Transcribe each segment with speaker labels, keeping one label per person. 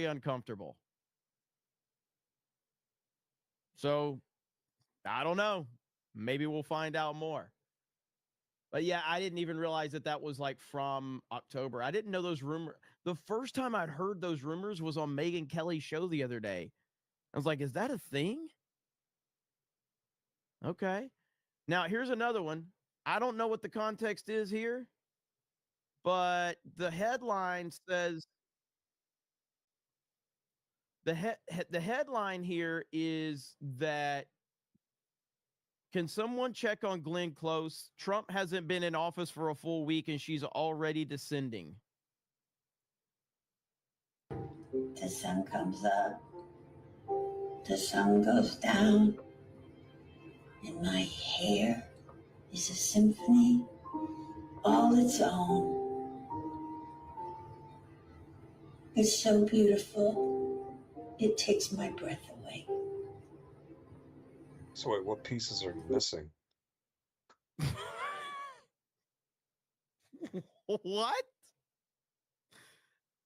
Speaker 1: very uncomfortable. So, I don't know. Maybe we'll find out more. But yeah, I didn't even realize that was like from October. I didn't know those rumors. The first time I'd heard those rumors was on Megyn Kelly's show the other day. I was like, is that a thing? Okay. Now, here's another one. I don't know what the context is here, but the headline says the headline here is that can someone check on Glenn Close? Trump hasn't been in office for a full week and she's already descending.
Speaker 2: The sun comes up, the sun goes down, and my hair is a symphony all its own. It's so beautiful, it takes my breath away.
Speaker 3: So wait, what pieces are you missing?
Speaker 1: What?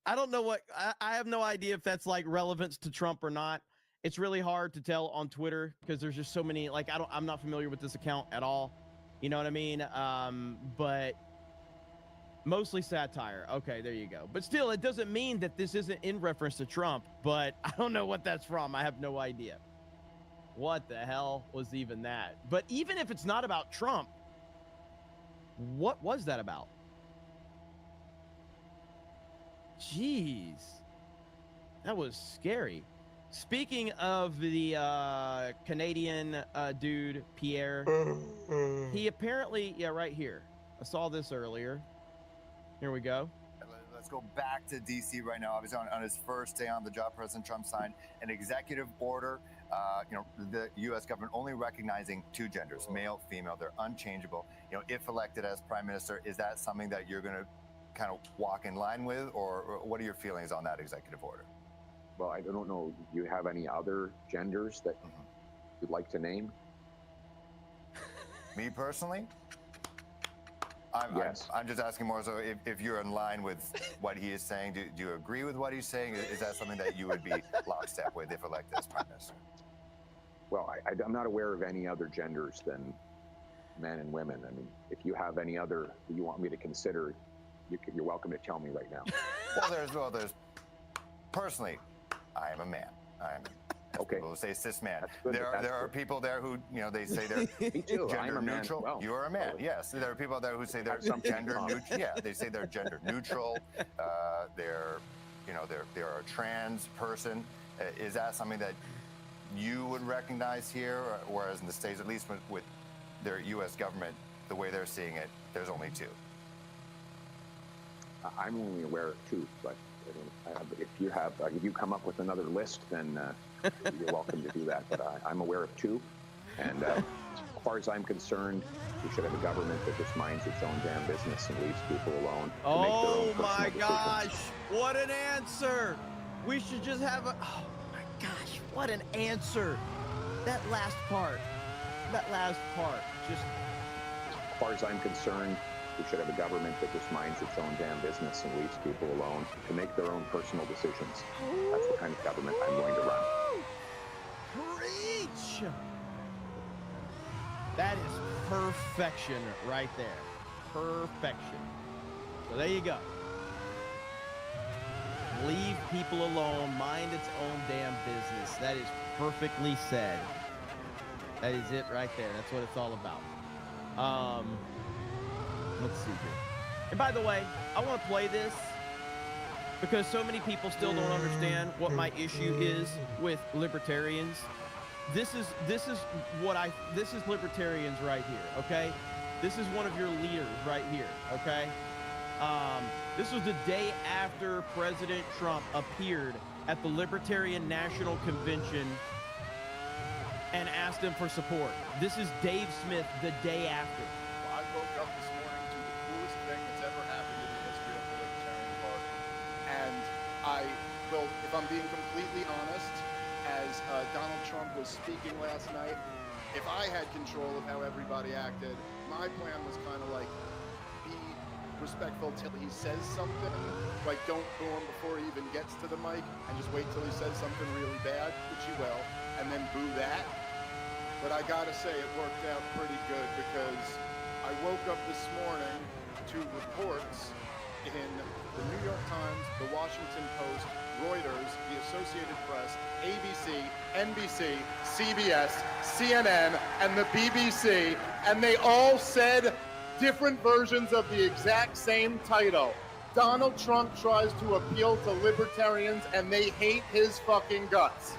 Speaker 1: I don't know what I have no idea if that's like relevance to Trump or not. It's really hard to tell on Twitter because there's just so many, like, I'm not familiar with this account at all. You know what I mean? But mostly satire. Okay, there you go. But still, it doesn't mean that this isn't in reference to Trump, but I don't know what that's from. I have no idea. What the hell was even that? But even if it's not about Trump, what was that about? Jeez. That was scary. Speaking of the Canadian dude, Pierre, he apparently, yeah, right here. I saw this earlier. Here we go.
Speaker 4: Let's go back to D.C. right now. Obviously, on his first day on the job, President Trump signed an executive order. The U.S. government only recognizing two genders, male, female. They're unchangeable. If elected as prime minister, is that something that you're going to kind of walk in line with, or what are your feelings on that executive order?
Speaker 5: Well, I don't know. Do you have any other genders that you'd like to name?
Speaker 4: Me personally?
Speaker 5: Yes.
Speaker 4: I'm just asking more so if you're in line with what he is saying. Do you agree with what he's saying? Is that something that you would be lockstep with if elected as prime minister?
Speaker 5: Well, I'm not aware of any other genders than men and women. I mean, if you have any other that you want me to consider, you're welcome to tell me right now.
Speaker 4: There's personally, I am a man.
Speaker 5: Okay.
Speaker 4: People say cis man. There are people there who, they say they're gender neutral.
Speaker 5: Well,
Speaker 4: you are a man. Yes. There are people there who say they're gender neutral. Yeah, they say they're gender neutral. They're a trans person. Is that something that you would recognize here, whereas in the States, at least with their U.S. government, the way they're seeing it, there's only two?
Speaker 5: I'm only aware of two, but if you come up with another list, then you're welcome to do that. But I'm aware of two, and as far as I'm concerned, we should have a government that just minds its own damn business and leaves people alone to make their own personal decisions.
Speaker 1: What an answer! We should just have a. Oh my gosh, what an answer! That last part, just.
Speaker 5: As far as I'm concerned, we should have a government that just minds its own damn business and leaves people alone to make their own personal decisions. That's the kind of government I'm going to run.
Speaker 1: Preach! That is perfection right there. Perfection. So there you go. Leave people alone, mind its own damn business. That is perfectly said. That is it right there. That's what it's all about. Let's see here. And by the way, I want to play this because so many people still don't understand what my issue is with libertarians. This is libertarians right here, okay? This is one of your leaders right here, okay? This was the day after President Trump appeared at the Libertarian National Convention and asked him for support. This is Dave Smith the day after.
Speaker 6: Well, I woke up this morning to the coolest thing that's ever happened in the history of the Libertarian Party. And if I'm being completely honest, as Donald Trump was speaking last night, if I had control of how everybody acted, my plan was kind of like be respectful till he says something. Like, don't boo him before he even gets to the mic, and just wait till he says something really bad, which he will, and then boo that. But I gotta say, it worked out pretty good because I woke up this morning to reports in the New York Times, the Washington Post, Reuters, the Associated Press, ABC, NBC, CBS, CNN, and the BBC, and they all said different versions of the exact same title. Donald Trump tries to appeal to libertarians, and they hate his fucking guts.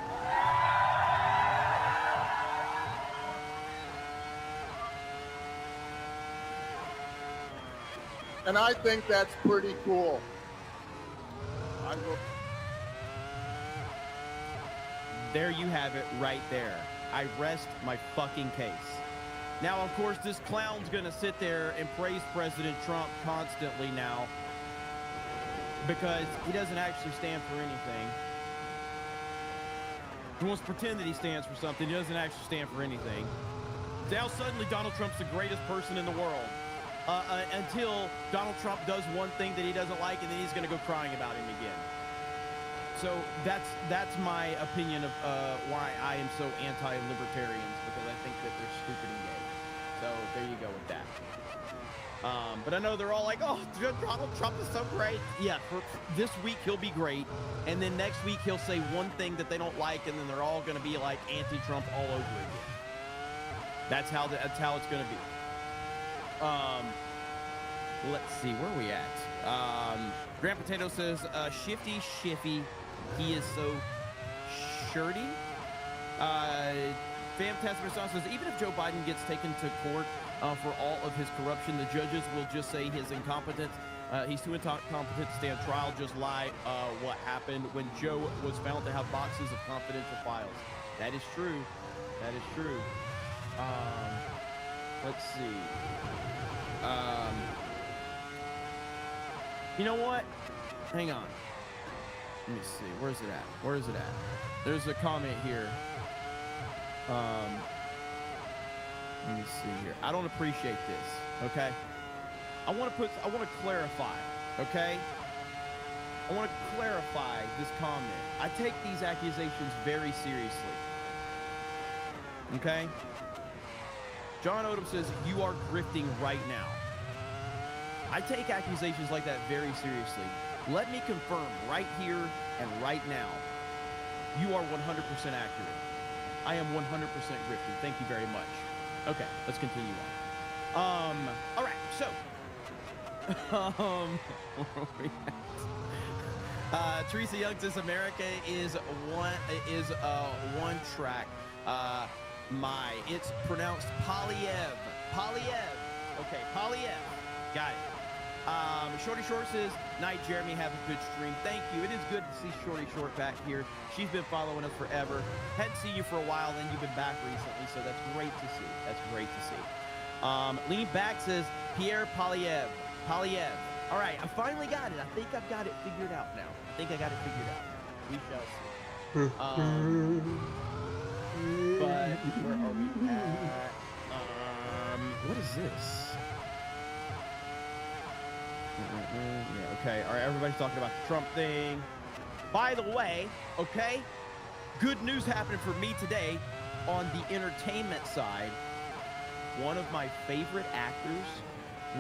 Speaker 6: And I think that's pretty cool. I will.
Speaker 1: There you have it right there. I rest my fucking case. Now, of course, this clown's going to sit there and praise President Trump constantly now because he doesn't actually stand for anything. He wants to pretend that he stands for something. He doesn't actually stand for anything. Now, suddenly, Donald Trump's the greatest person in the world. Until Donald Trump does one thing that he doesn't like, and then he's going to go crying about him again. So that's my opinion of why I am so anti-libertarians, because I think that they're stupid and gay. So there you go with that. But I know they're all like, oh, Donald Trump is so great. Yeah, for this week he'll be great, and then next week he'll say one thing that they don't like, and then they're all going to be like anti-Trump all over again. That's how it's going to be. Let's see, where are we at? Grand Potato says, Shifty, he is so shirty. Fantastic Response says, even if Joe Biden gets taken to court for all of his corruption, the judges will just say his incompetence. He's too incompetent to stand trial, just lie what happened when Joe was found to have boxes of confidential files. That is true. That is true. Let's see. You know what? Hang on. Let me see. Where's it at? Where is it at? There's a comment here. Let me see here. I don't appreciate this. Okay. I want to clarify. Okay. I want to clarify this comment. I take these accusations very seriously. Okay. John Odom says, you are grifting right now. I take accusations like that very seriously. Let me confirm right here and right now, you are 100% accurate. I am 100% grifting. Thank you very much. Okay, let's continue on. All right, so, where are we at? Teresa Young says America is one track. It's pronounced Polyev. Okay, Polyev. Got it. Shorty Short says, night, Jeremy, have a good stream. Thank you. It is good to see Shorty Short back here. She's been following us forever. Hadn't seen you for a while, then you've been back recently, so that's great to see. That's great to see. Lean Back says, Pierre Polyev. All right, I finally got it. I think I've got it figured out now. We shall see. But where are we at? What is this? Yeah, okay. All right, everybody's talking about the Trump thing. By the way, okay, good news happened for me today on the entertainment side. One of my favorite actors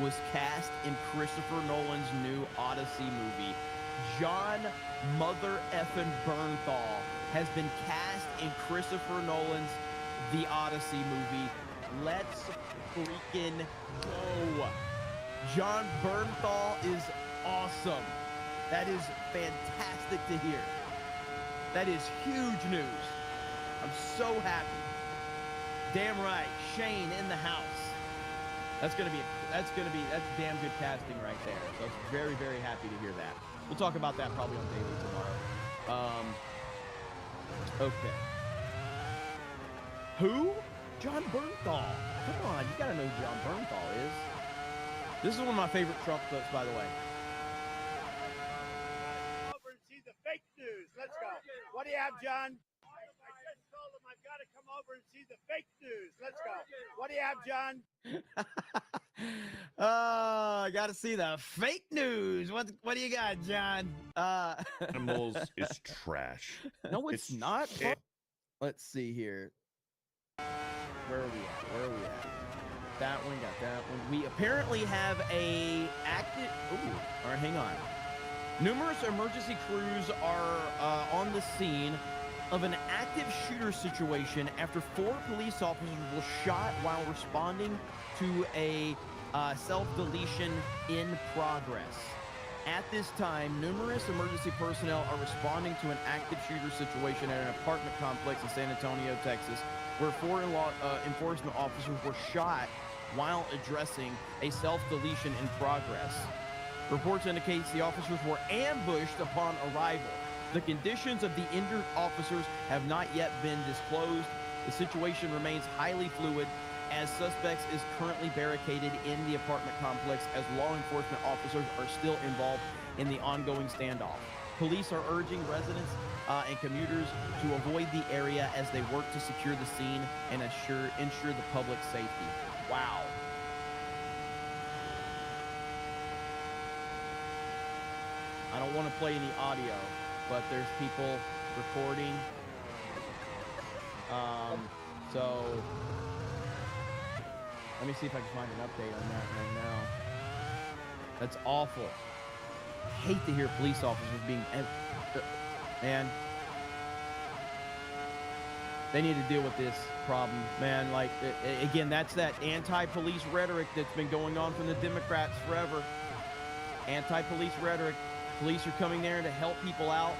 Speaker 1: was cast in Christopher Nolan's new Odyssey movie. John Mother Effin Bernthal has been cast in Christopher Nolan's The Odyssey movie. Let's freaking go. John Bernthal is awesome. That is fantastic to hear. That is huge news. I'm so happy. Damn right, Shane in the house. That's damn good casting right there. So I'm very, very happy to hear that. We'll talk about that probably on Daily tomorrow. Okay. Who? John Bernthal. Come on, you gotta know who John Bernthal is. This is one of my favorite Trump clips, by the way.
Speaker 7: Over and see the fake news. Let's go. What do you have, John? I just told him I got to come over and see the fake news. Let's go. What do you have, John?
Speaker 1: I got to see the fake news. What do you got, John?
Speaker 8: Animals is trash.
Speaker 1: No, it's not. Let's see here. Where are we at? That one, got that one. We apparently have a active. Ooh, all right, hang on. Numerous emergency crews are on the scene of an active shooter situation after 4 police officers were shot while responding to a self-deletion in progress. At this time, numerous emergency personnel are responding to an active shooter situation at an apartment complex in San Antonio, Texas, where 4 law enforcement officers were shot while addressing a self-deletion in progress. Reports indicate the officers were ambushed upon arrival. The conditions of the injured officers have not yet been disclosed. The situation remains highly fluid as suspects is currently barricaded in the apartment complex as law enforcement officers are still involved in the ongoing standoff. Police are urging residents and commuters to avoid the area as they work to secure the scene and ensure the public safety. Wow. I don't want to play any audio, but there's people recording. So let me see if I can find an update on that right now. That's awful. I hate to hear police officers being, man, they need to deal with this problem, man. Like, again, that's that anti-police rhetoric that's been going on from the Democrats forever. Anti-police rhetoric. Police are coming there to help people out,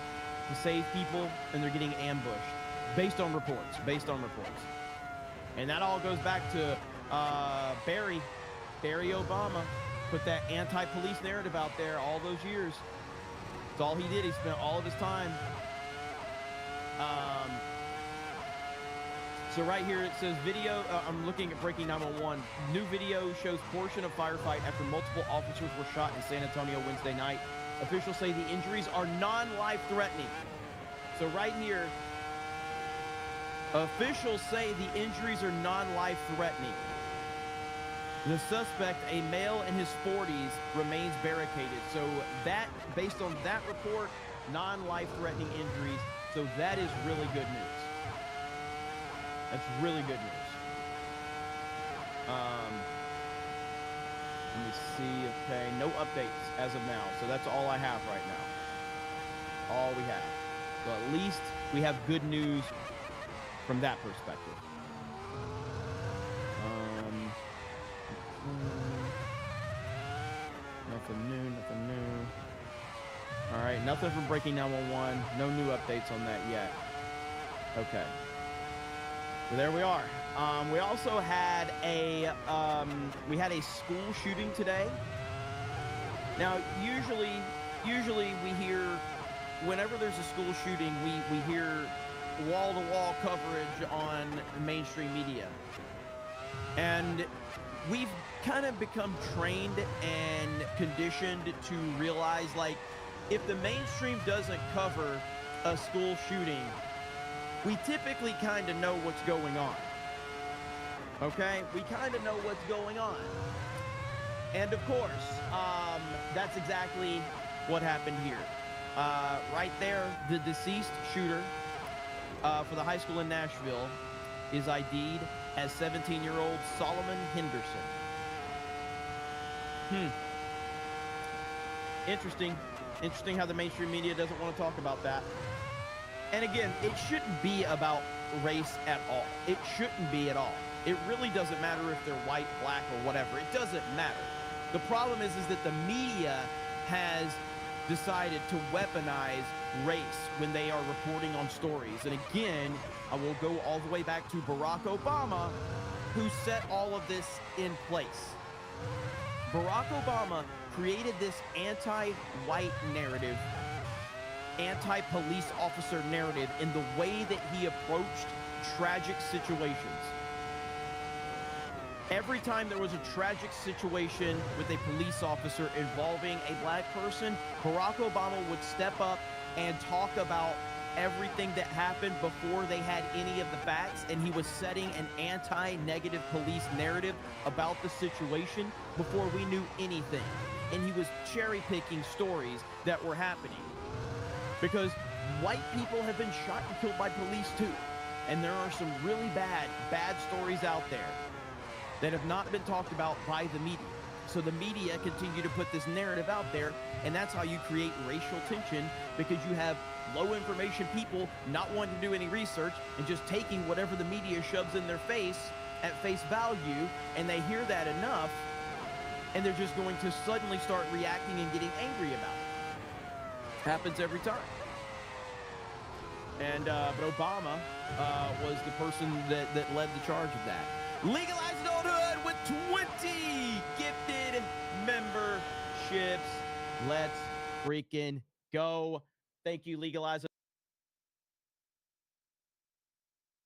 Speaker 1: to save people, and they're getting ambushed. Based on reports. And that all goes back to Barry Obama. Put that anti-police narrative out there all those years. That's all he did. He spent all of his time. So right here it says video. I'm looking at Breaking 911. New video shows portion of firefight after multiple officers were shot in San Antonio Wednesday night. Officials say the injuries are non-life threatening. So right here, officials say the injuries are non-life threatening. The suspect, a male in his 40s, remains barricaded. So that, based on that report, non-life threatening injuries. So that is really good news. That's really good news. Let me see. Okay, no updates as of now. So that's all I have right now. All we have. So at least we have good news from that perspective. Nothing new. All right, nothing from Breaking 911. No new updates on that yet. Okay. So there we are. We also had a school shooting today. Now, usually we hear, whenever there's a school shooting, we hear wall-to-wall coverage on mainstream media. And we've kind of become trained and conditioned to realize, like, if the mainstream doesn't cover a school shooting, we typically kind of know what's going on. Okay? We kind of know what's going on. And of course, that's exactly what happened here. Right there, the deceased shooter for the high school in Nashville is ID'd as 17-year-old Solomon Henderson. Interesting how the mainstream media doesn't want to talk about that. And again, it shouldn't be about race at all. It shouldn't be at all. It really doesn't matter if they're white, black, or whatever. It doesn't matter. The problem is that the media has decided to weaponize race when they are reporting on stories. And again, I will go all the way back to Barack Obama, who set all of this in place. Barack Obama created this anti-white narrative, anti-police officer narrative in the way that he approached tragic situations. Every time there was a tragic situation with a police officer involving a black person, Barack Obama would step up and talk about everything that happened before they had any of the facts, and he was setting an anti-negative police narrative about the situation before we knew anything. And he was cherry-picking stories that were happening. Because white people have been shot and killed by police too. And there are some really bad stories out there that have not been talked about by the media. So the media continue to put this narrative out there, and that's how you create racial tension, because you have low information people not wanting to do any research and just taking whatever the media shoves in their face at face value, and they hear that enough, and they're just going to suddenly start reacting and getting angry about it. Happens every time. And but Obama was the person that led the charge of that. Legalize adulthood with 20 gifted memberships. Let's freaking go. Thank you, Legalize.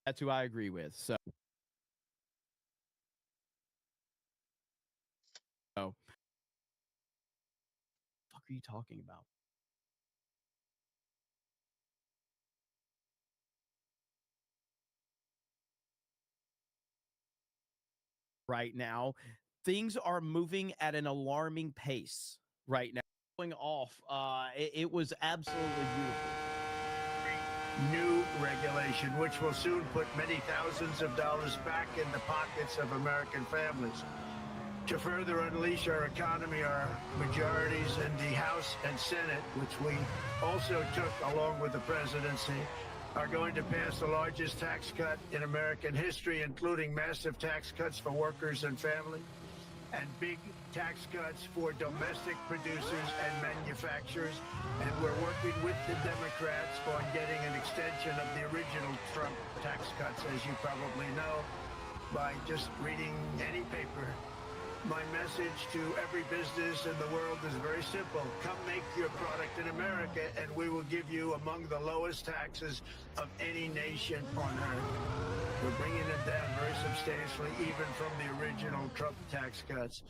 Speaker 1: That's who I agree with. So what the fuck are you talking about? Right now, things are moving at an alarming pace right now. Going off, it was absolutely beautiful.
Speaker 7: New regulation, which will soon put many thousands of dollars back in the pockets of American families. To further unleash our economy, our majorities in the House and Senate, which we also took along with the presidency, are going to pass the largest tax cut in American history, including massive tax cuts for workers and families, and big tax cuts for domestic producers and manufacturers. And we're working with the Democrats on getting an extension of the original Trump tax cuts, as you probably know, by just reading any paper. My message to every business in the world is very simple. Come make your product in America, and we will give you among the lowest taxes of any nation on earth. We're bringing it down very substantially, even from the original Trump tax cuts.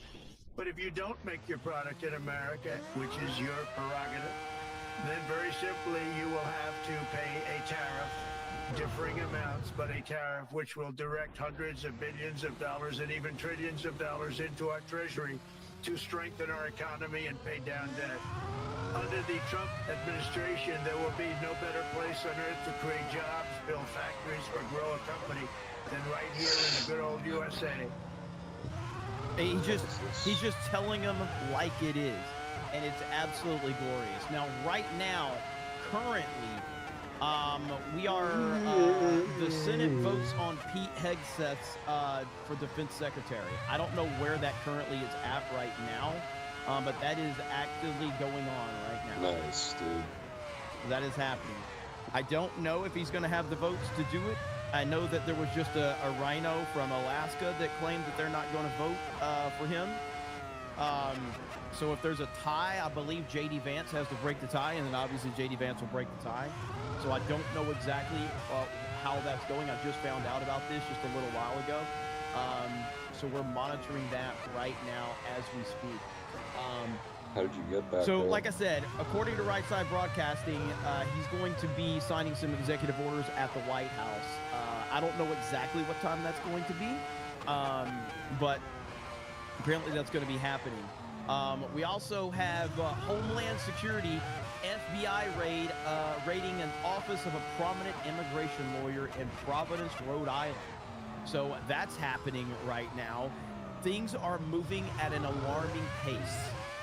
Speaker 7: But if you don't make your product in America, which is your prerogative, then very simply you will have to pay a tariff, differing amounts, but a tariff which will direct hundreds of billions of dollars and even trillions of dollars into our treasury to strengthen our economy and pay down debt. Under the Trump administration, there will be no better place on earth to create jobs, build factories, or grow a company than right here in the good old USA.
Speaker 1: He's just telling them like it is, and it's absolutely glorious. Now, right now, currently, we are, the Senate votes on Pete Hegseth's for defense secretary. I don't know where that currently is at right now, but that is actively going on right now.
Speaker 3: Nice, dude.
Speaker 1: That is happening. I don't know if he's going to have the votes to do it. I know that there was just a rhino from Alaska that claimed that they're not going to vote for him. So if there's a tie, I believe J.D. Vance has to break the tie, and then obviously J.D. Vance will break the tie. So I don't know exactly how that's going. I just found out about this just a little while ago. So we're monitoring that right now as we speak.
Speaker 3: How did you get back
Speaker 1: So
Speaker 3: there?
Speaker 1: like I said, according to Right Side Broadcasting, he's going to be signing some executive orders at the White House. I don't know exactly what time that's going to be, but apparently that's going to be happening. We also have Homeland Security FBI raid raiding an office of a prominent immigration lawyer in Providence, Rhode Island. So that's happening right now. Things are moving at an alarming pace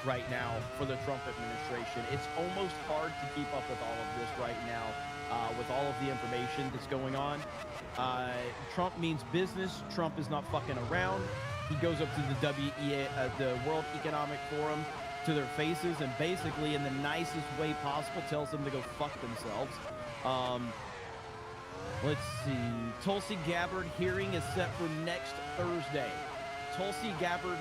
Speaker 1: right now for the Trump administration. It's almost hard to keep up with all of this right now, with all of the information that's going on. Trump means business. Trump is not fucking around. He goes up to the World Economic Forum to their faces and basically in the nicest way possible tells them to go fuck themselves. Let's see. Tulsi Gabbard hearing is set for next Thursday. Tulsi Gabbard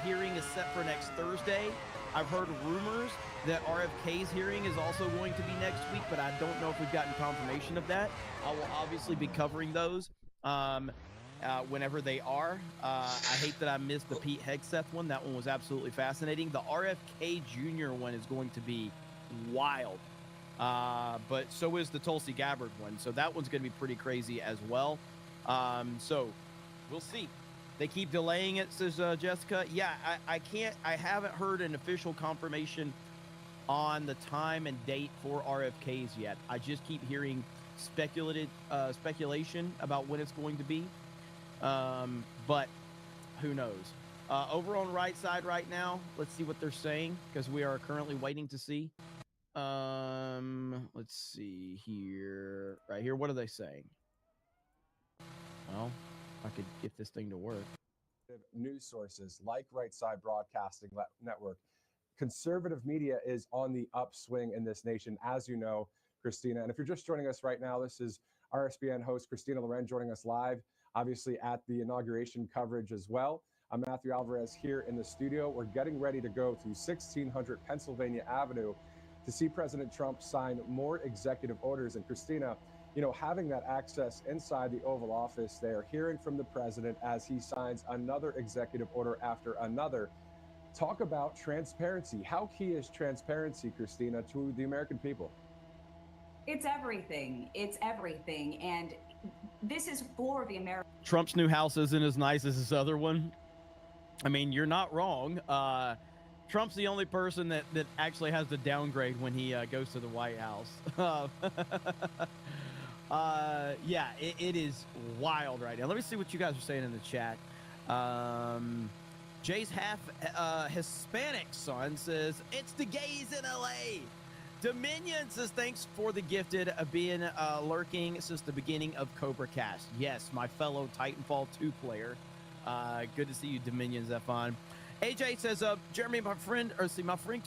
Speaker 1: hearing is set for next Thursday. I've heard rumors that RFK's hearing is also going to be next week, but I don't know if we've gotten confirmation of that. I will obviously be covering those whenever they are. I hate that I missed the Pete Hegseth one. That one was absolutely fascinating. The RFK Jr. one is going to be wild. But so is the Tulsi Gabbard one. So that one's going to be pretty crazy as well. So we'll see. They keep delaying it, says Jessica. Yeah, I haven't heard an official confirmation on the time and date for RFKs yet. I just keep hearing speculation about when it's going to be. But who knows? Over on right side right now, let's see what they're saying, because we are currently waiting to see. Let's see here. Right here, what are they saying? Well, if I could get this thing to work.
Speaker 9: News sources like Right Side Broadcasting Network. Conservative media is on the upswing in this nation, as you know, Christina. And if you're just joining us right now, this is RSBN host Christina Loren joining us live, obviously at the inauguration coverage as well. I'm Matthew Alvarez here in the studio. We're getting ready to go to 1600 Pennsylvania Avenue to see President Trump sign more executive orders. And Christina, you know, having that access inside the Oval Office there, hearing from the president as he signs another executive order after another. Talk about transparency. How key is transparency, Christina, to the American people?
Speaker 10: It's everything. It's everything. And this is for the American.
Speaker 1: Trump's new house isn't as nice as his other one. I mean, you're not wrong. Trump's the only person that actually has to downgrade when he goes to the White House. Yeah, it is wild right now. Let me see what you guys are saying in the chat. Jay's half Hispanic son says, it's the gays in LA. Dominion says, thanks for the gifted of being lurking since the beginning of Cobra Cast. Yes, my fellow Titanfall 2 player. Good to see you, Dominion Zephon. AJ says, Jeremy, my friend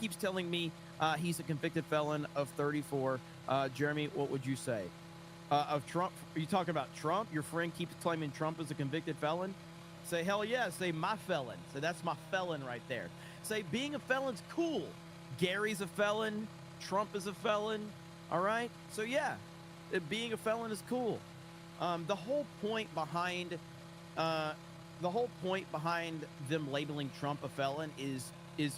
Speaker 1: keeps telling me he's a convicted felon of 34. Jeremy, what would you say? Of Trump? Are you talking about Trump? Your friend keeps claiming Trump is a convicted felon? Say, hell yeah. Say, my felon. Say, that's my felon right there. Say, being a felon's cool. Gary's a felon. Trump is a felon. All right? So, yeah, being a felon is cool. The whole point behind them labeling Trump a felon is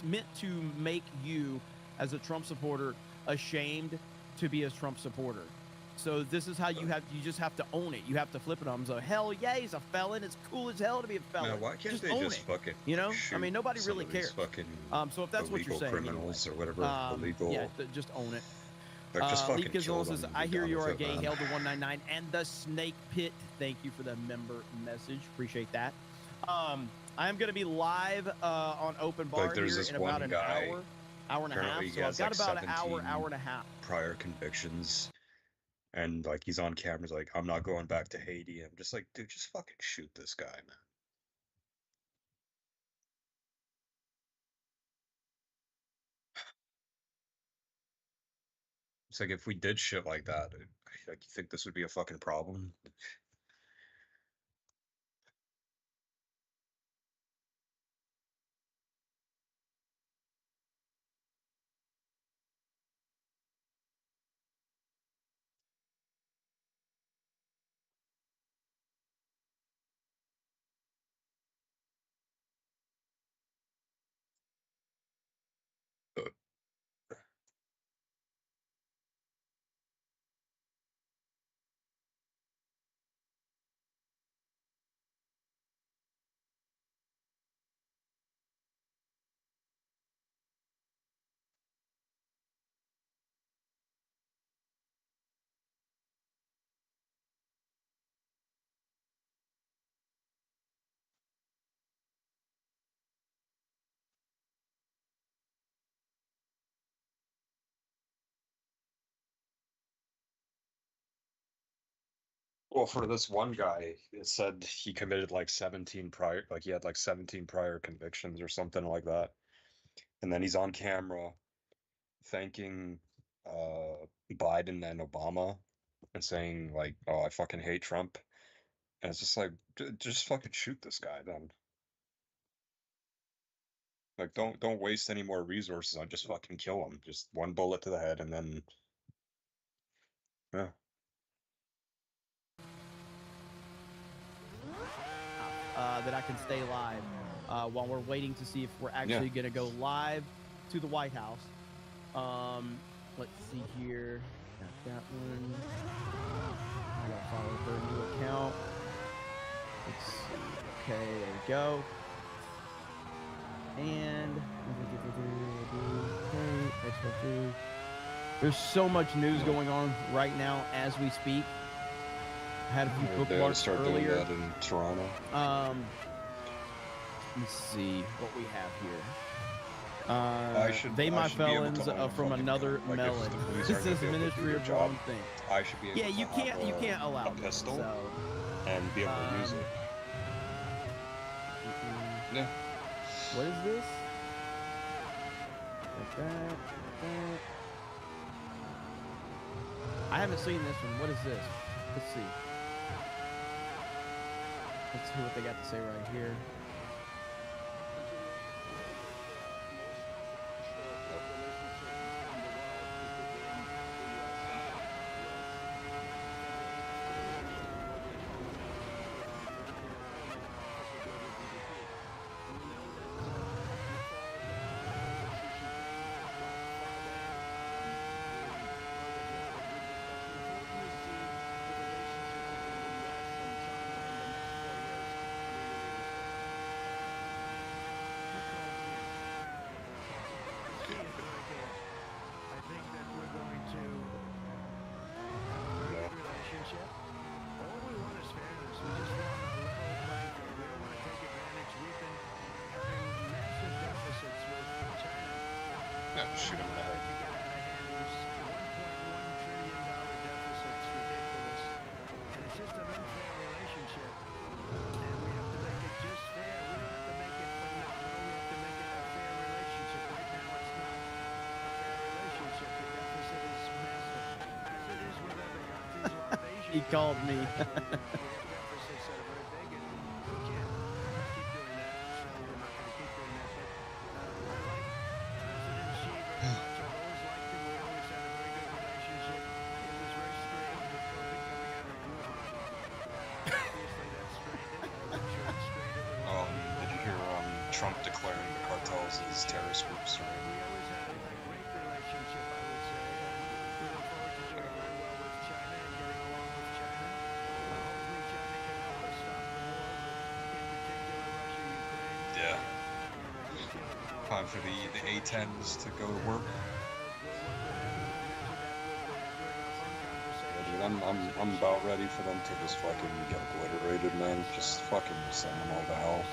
Speaker 1: meant to make you, as a Trump supporter, ashamed to be a Trump supporter. So this is how you just have to own it. You have to flip it on them. So hell yeah, he's a felon. It's cool as hell to be a felon.
Speaker 3: Now, why can't
Speaker 1: just
Speaker 3: they
Speaker 1: own
Speaker 3: just
Speaker 1: it.
Speaker 3: fucking,
Speaker 1: you know? I mean, nobody
Speaker 3: some
Speaker 1: really
Speaker 3: of these
Speaker 1: cares.
Speaker 3: Fucking
Speaker 1: So if that's what you're saying,
Speaker 3: criminals
Speaker 1: anyway.
Speaker 3: or whatever, illegal.
Speaker 1: Yeah, just own it.
Speaker 3: Like, just fucking
Speaker 1: Leaf
Speaker 3: kill
Speaker 1: says,
Speaker 3: them
Speaker 1: I
Speaker 3: and be
Speaker 1: hear
Speaker 3: done
Speaker 1: you
Speaker 3: with
Speaker 1: are a
Speaker 3: it,
Speaker 1: gay.
Speaker 3: man.
Speaker 1: Hail to 199 and the Snake Pit. Thank you for the member message. Appreciate that. I am going to be live on Open Bar
Speaker 3: Like, there's
Speaker 1: here
Speaker 3: this
Speaker 1: in about
Speaker 3: one
Speaker 1: an
Speaker 3: guy,
Speaker 1: hour and a half.
Speaker 3: apparently he
Speaker 1: So I've
Speaker 3: has,
Speaker 1: got
Speaker 3: like,
Speaker 1: about an
Speaker 3: 17
Speaker 1: hour and a half.
Speaker 3: prior convictions, and like he's on cameras like, I'm not going back to Haiti. I'm just like, dude, just fucking shoot this guy, man. It's like, if we did shit like that, like, you think this would be a fucking problem? Well, for this one guy, it said he committed like 17 prior, like he had like 17 prior convictions or something like that. And then he's on camera thanking Biden and Obama and saying like, "Oh, I fucking hate Trump." And it's just like, just fucking shoot this guy then. Like, don't waste any more resources on just fucking kill him. Just one bullet to the head and then, yeah.
Speaker 1: That I can stay live while we're waiting to see if we're actually going to go live to the White House. let's see here. Got that one. I gotta follow her new account. Let's see. Okay, there we go. And there's so much news going on right now as we speak. I had a few
Speaker 3: They ought to
Speaker 1: bookmarks
Speaker 3: start
Speaker 1: earlier.
Speaker 3: doing that in Toronto.
Speaker 1: Let's see what we have here. They
Speaker 3: I
Speaker 1: my
Speaker 3: should be able
Speaker 1: felons
Speaker 3: to own a
Speaker 1: from
Speaker 3: fucking
Speaker 1: another
Speaker 3: gun. Like, if
Speaker 1: melon.
Speaker 3: the police
Speaker 1: This
Speaker 3: aren't gonna
Speaker 1: is
Speaker 3: be able to do
Speaker 1: Ministry
Speaker 3: their
Speaker 1: of
Speaker 3: job,
Speaker 1: Wrong Thing.
Speaker 3: I should be able
Speaker 1: Yeah,
Speaker 3: to
Speaker 1: you
Speaker 3: have
Speaker 1: can't allow
Speaker 3: a
Speaker 1: them,
Speaker 3: pistol
Speaker 1: so,
Speaker 3: and be able to use it. Yeah.
Speaker 1: What is this? Like that. I haven't seen this one. What is this? Let's see. Let's see what they got to say right here.
Speaker 3: Shoot him in the head.
Speaker 1: He called me.
Speaker 3: Did you hear Trump declaring the cartels as terrorist groups? Or... Yeah. Time for the A-10s to go to work. Yeah, dude, I'm about ready for them to just fucking get obliterated, man. Just fucking send them all to hell.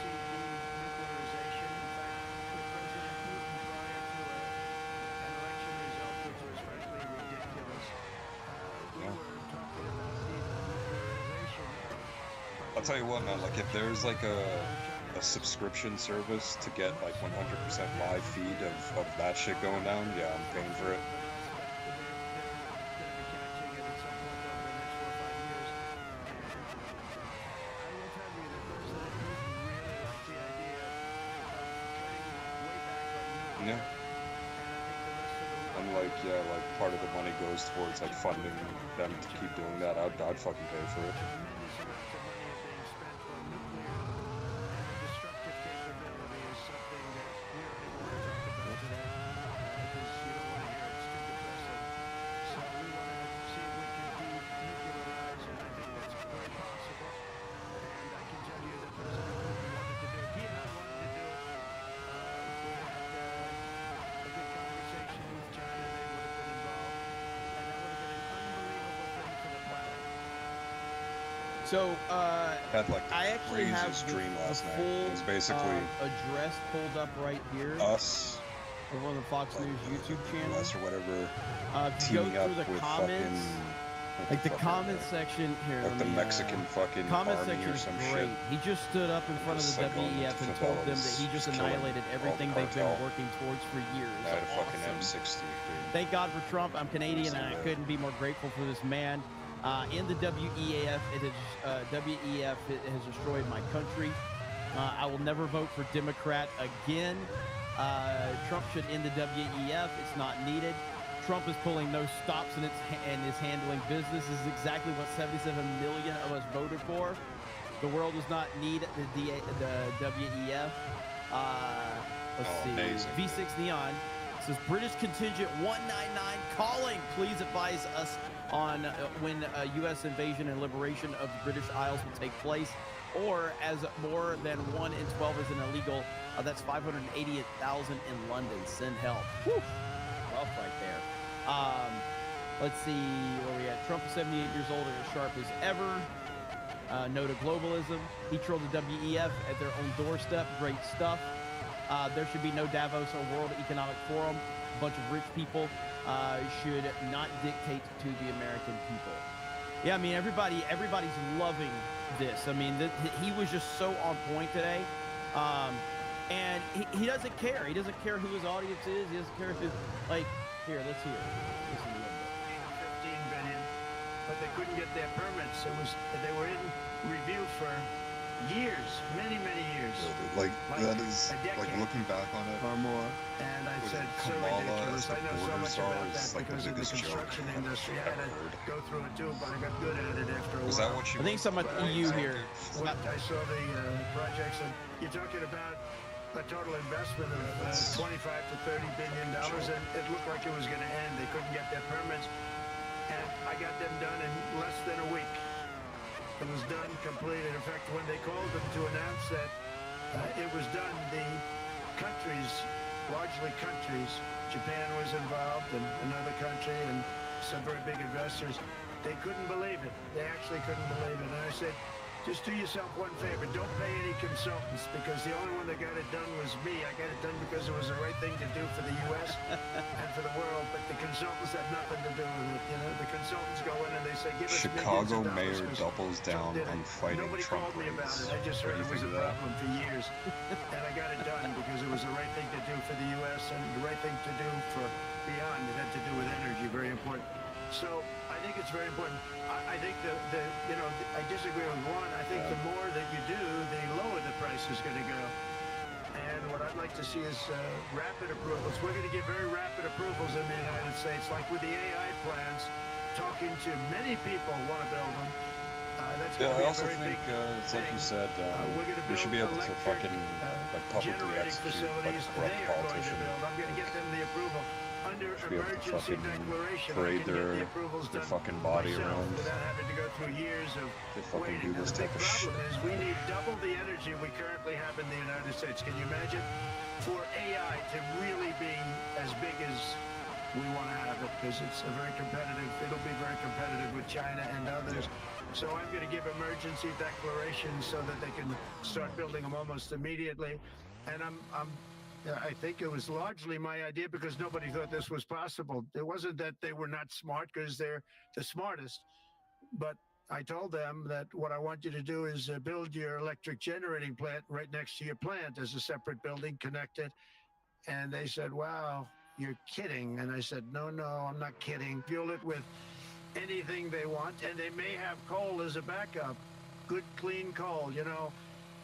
Speaker 3: I'll tell you what, man, like, if there's, like, a subscription service to get, like, 100% live feed of that shit going down, yeah, I'm paying for it. Yeah. And, like, yeah, like, part of the money goes towards, like, funding them to keep doing that. I'd fucking pay for it.
Speaker 1: So,
Speaker 3: Had, like, the
Speaker 1: I actually have
Speaker 3: craziest dream last night.
Speaker 1: full
Speaker 3: It was basically
Speaker 1: address pulled up right here.
Speaker 3: us,
Speaker 1: over on the Fox News YouTube channel.
Speaker 3: US or whatever,
Speaker 1: If you go
Speaker 3: teaming up
Speaker 1: through the
Speaker 3: with
Speaker 1: comments, like the comment
Speaker 3: fucking,
Speaker 1: section here,
Speaker 3: like
Speaker 1: let
Speaker 3: the
Speaker 1: me,
Speaker 3: Mexican fucking
Speaker 1: comment
Speaker 3: army
Speaker 1: section
Speaker 3: or
Speaker 1: is
Speaker 3: some
Speaker 1: great.
Speaker 3: shit.
Speaker 1: He just stood up in front of
Speaker 3: Just,
Speaker 1: the
Speaker 3: like, going
Speaker 1: WEF
Speaker 3: into
Speaker 1: and told them that
Speaker 3: favelas,
Speaker 1: he just
Speaker 3: just killing
Speaker 1: annihilated
Speaker 3: all the
Speaker 1: everything they've been
Speaker 3: cartel.
Speaker 1: working towards for years.
Speaker 3: I had a fucking
Speaker 1: Awesome.
Speaker 3: M60, dude.
Speaker 1: Thank God for Trump. I'm Canadian, and I couldn't be more grateful for this man. In the WEF, WEF has destroyed my country. I will never vote for Democrat again. Trump should end the WEF. It's not needed. Trump is pulling no stops and is handling business. This is exactly what 77 million of us voted for. The world does not need the WEF. Let's see.
Speaker 3: Amazing.
Speaker 1: V6 Neon says British contingent 199 calling. Please advise us on when U.S. invasion and liberation of the British Isles will take place, or as more than 1 in 12 is an illegal. That's 588,000 in London. Send help. Whew. Rough right there. Let's see where we at. Trump is 78 years old and as sharp as ever. No to globalism. He trolled the WEF at their own doorstep. Great stuff. There should be no Davos or World Economic Forum. A bunch of rich people should not dictate to the American people. Yeah, I mean, everybody's loving this. I mean, he was just so on point today. And he doesn't care. He doesn't care who his audience is. He doesn't care who, like, here, let's hear it. Listen to it.
Speaker 7: 15 billion, but they couldn't get their permits. They were in review for years, many years.
Speaker 3: Like that is like looking back on it
Speaker 7: or more. And I said, so ridiculous. I know so much about that because in the construction industry, I had to go through it too, but I got good at it after a while.
Speaker 3: Was that what you?
Speaker 1: I think some of EU here.
Speaker 7: When I saw the projects, and you're talking about a total investment of 25 to 30 billion dollars, and it looked like it was going to end. They couldn't get their permits, and I got them done in less than a week. It was done, completed. In fact, when they called them to announce that it was done, the countries, largely countries, Japan was involved, and another country, and some very big investors, they couldn't believe it. They actually couldn't believe it. And I said, just do yourself one favor. Don't pay any consultants, because the only one that got it done was me. I got it done because it was the right thing to do for the U.S. and for the world. But the consultants had nothing to do with it. You know, the consultants go in and they say, give us
Speaker 3: Chicago mayor doubles down on fighting
Speaker 7: Nobody
Speaker 3: Trump.
Speaker 7: Nobody called me about it. I just heard it was a problem for years. And I got it done because it was the right thing to do for the U.S. and the right thing to do for beyond. It had to do with energy, very important. So I think it's very important. I think I disagree with one. I think the more that you do, the lower the price is going to go. And what I'd like to see is rapid approvals. We're going to get very rapid approvals in the United States, like with the AI plants. Talking to many people want to build them. That's going to be
Speaker 3: I also
Speaker 7: a very
Speaker 3: think
Speaker 7: big
Speaker 3: it's like you said,
Speaker 7: we
Speaker 3: should be able to fucking like publicly
Speaker 7: generating
Speaker 3: execute like
Speaker 7: facilities.
Speaker 3: corrupt
Speaker 7: They are going to
Speaker 3: politicians.
Speaker 7: build. I'm going to get them the approval under
Speaker 3: Should be able to
Speaker 7: emergency
Speaker 3: fucking
Speaker 7: declaration.
Speaker 3: parade
Speaker 7: I can get the approvals
Speaker 3: their
Speaker 7: done
Speaker 3: fucking body
Speaker 7: myself
Speaker 3: around.
Speaker 7: without having to go through years of
Speaker 3: They fucking
Speaker 7: waiting.
Speaker 3: do this
Speaker 7: And the big
Speaker 3: type of shit.
Speaker 7: problem is we need double the energy we currently have in the United States. Can you imagine? For AI to really be as big as we want to have it, because it's a very competitive, it'll be very competitive with China and others. So I'm going to give emergency declarations so that they can start building them almost immediately. And I think it was largely my idea because nobody thought this was possible. It wasn't that they were not smart, because they're the smartest, but I told them that what I want you to do is build your electric generating plant right next to your plant as a separate building connected. And they said, wow, you're kidding. And I said, no, I'm not kidding. Fuel it with anything they want, and they may have coal as a backup. Good, clean coal. You know,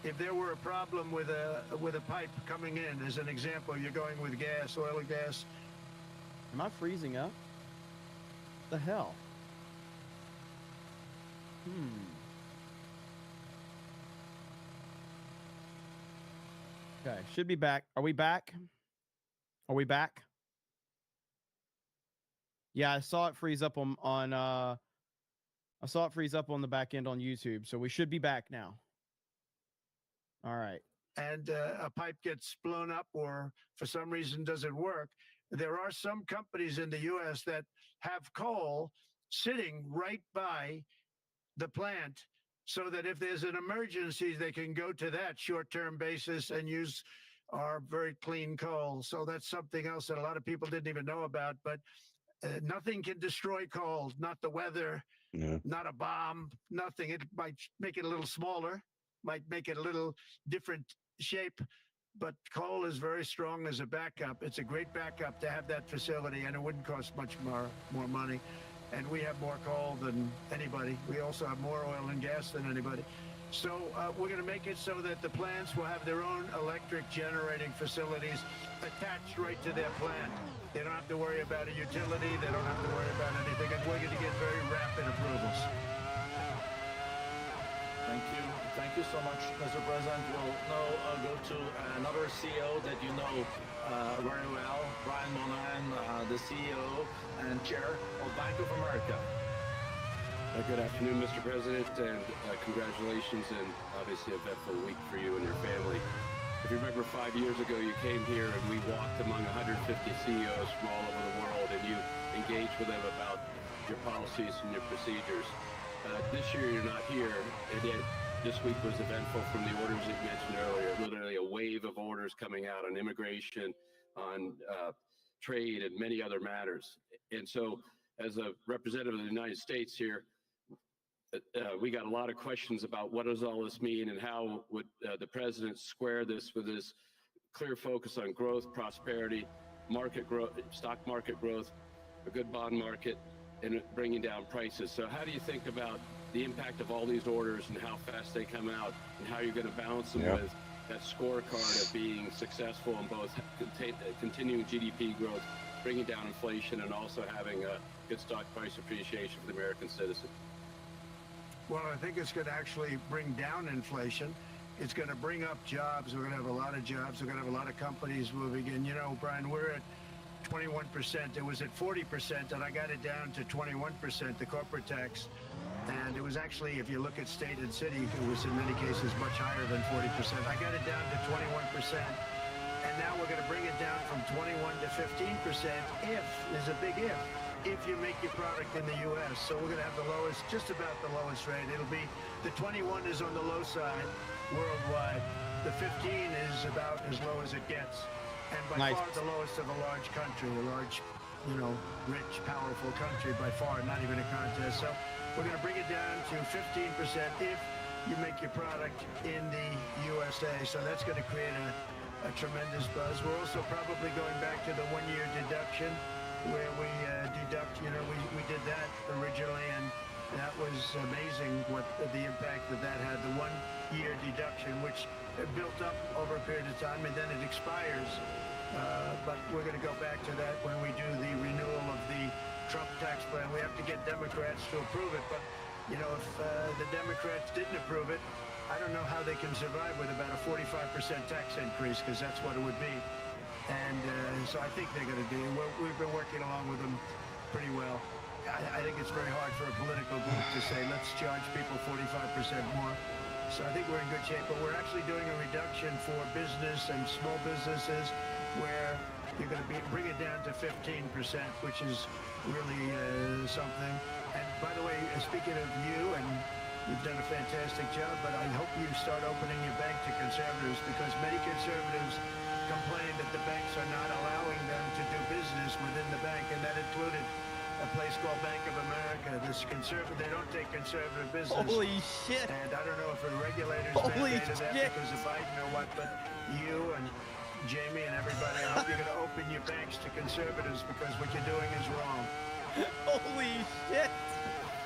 Speaker 7: if there were a problem with a pipe coming in, as an example, you're going with gas, oil or gas.
Speaker 1: Am I freezing up? The hell? Okay, should be back. Are we back? Are we back? Yeah, I saw it freeze up on I saw it freeze up on the back end on YouTube, so we should be back now. All right.
Speaker 7: And a pipe gets blown up or for some reason doesn't work. There are some companies in the U.S. that have coal sitting right by the plant so that if there's an emergency, they can go to that short-term basis and use our very clean coal. So that's something else that a lot of people didn't even know about. But nothing can destroy coal, not the weather, not a bomb, nothing. It might make it a little smaller, might make it a little different shape, but coal is very strong as a backup. It's a great backup to have that facility, and it wouldn't cost much more money. And we have more coal than anybody. We also have more oil and gas than anybody. So we're going to make it so that the plants will have their own electric generating facilities attached right to their plant. They don't have to worry about a utility. They don't have to worry about anything. And we're going to get very rapid approvals.
Speaker 11: Thank you. Thank you so much, Mr. President. We'll now go to another CEO that you know
Speaker 7: very well. Brian Monahan, the CEO and Chair of Bank of America.
Speaker 11: Good afternoon, Mr. President, and congratulations and obviously a eventful week for you and your family. If you remember 5 years ago, you came here and we walked among 150 CEOs from all over the world and you engaged with them about your policies and your procedures. This year you're not here, and yet this week was eventful from the orders that you mentioned earlier, literally a wave of orders coming out on immigration, on trade, and many other matters. And so as a representative of the United States here, we got a lot of questions about what does all this mean and how would the president square this with his clear focus on growth, prosperity, market growth, stock market growth, a good bond market, and bringing down prices. So how do you think about the impact of all these orders and how fast they come out and how you're going to balance them with that scorecard of being successful in both continuing GDP growth, bringing down inflation, and also having a good stock price appreciation for the American citizen?
Speaker 7: Well, I think it's going to actually bring down inflation. It's going to bring up jobs. We're going to have a lot of jobs. We're going to have a lot of companies moving in. You know, Brian, we're at 21%. It was at 40%, and I got it down to 21%, the corporate tax. And it was actually, if you look at state and city, it was in many cases much higher than 40%. I got it down to 21%. And now we're going to bring it down from 21 to 15% if, there's a big if you make your product in the U.S. So we're going to have the lowest, just about the lowest rate. It'll be, the 21 is on the low side worldwide. The 15 is about as low as it gets. And by far the lowest of a large country, a large, you know, rich, powerful country by far, not even a contest. So we're going to bring it down to 15% if you make your product in the USA. So that's going to create a tremendous buzz. We're also probably going back to the one-year deduction where we deduct, you know, we did that originally, and that was amazing what the impact that had, the one-year deduction, which built up over a period of time, and then it expires. But we're going to go back to that when we do the renewal of the Trump tax plan. We have to get Democrats to approve it, but, you know, if the Democrats didn't approve it, I don't know how they can survive with about a 45% tax increase, because that's what it would be. And so I think they're going to do. We've been working along with them pretty well. I think it's very hard for a political group to say, let's charge people 45% more. So I think we're in good shape, but we're actually doing a reduction for business and small businesses where you're going to bring it down to 15%, which is really something. And by the way, speaking of you, and you've done a fantastic job, but I hope you start opening your bank to conservatives, because many conservatives complain that the banks are not allowing them to do business within the bank, and that included a place called Bank of America. They don't take conservative business.
Speaker 1: Holy shit!
Speaker 7: And I don't know if the regulators mandated that because of Biden or what, but you and Jamie and everybody, I hope you're going to open your banks to conservatives, because what you're doing is wrong.
Speaker 1: Holy shit!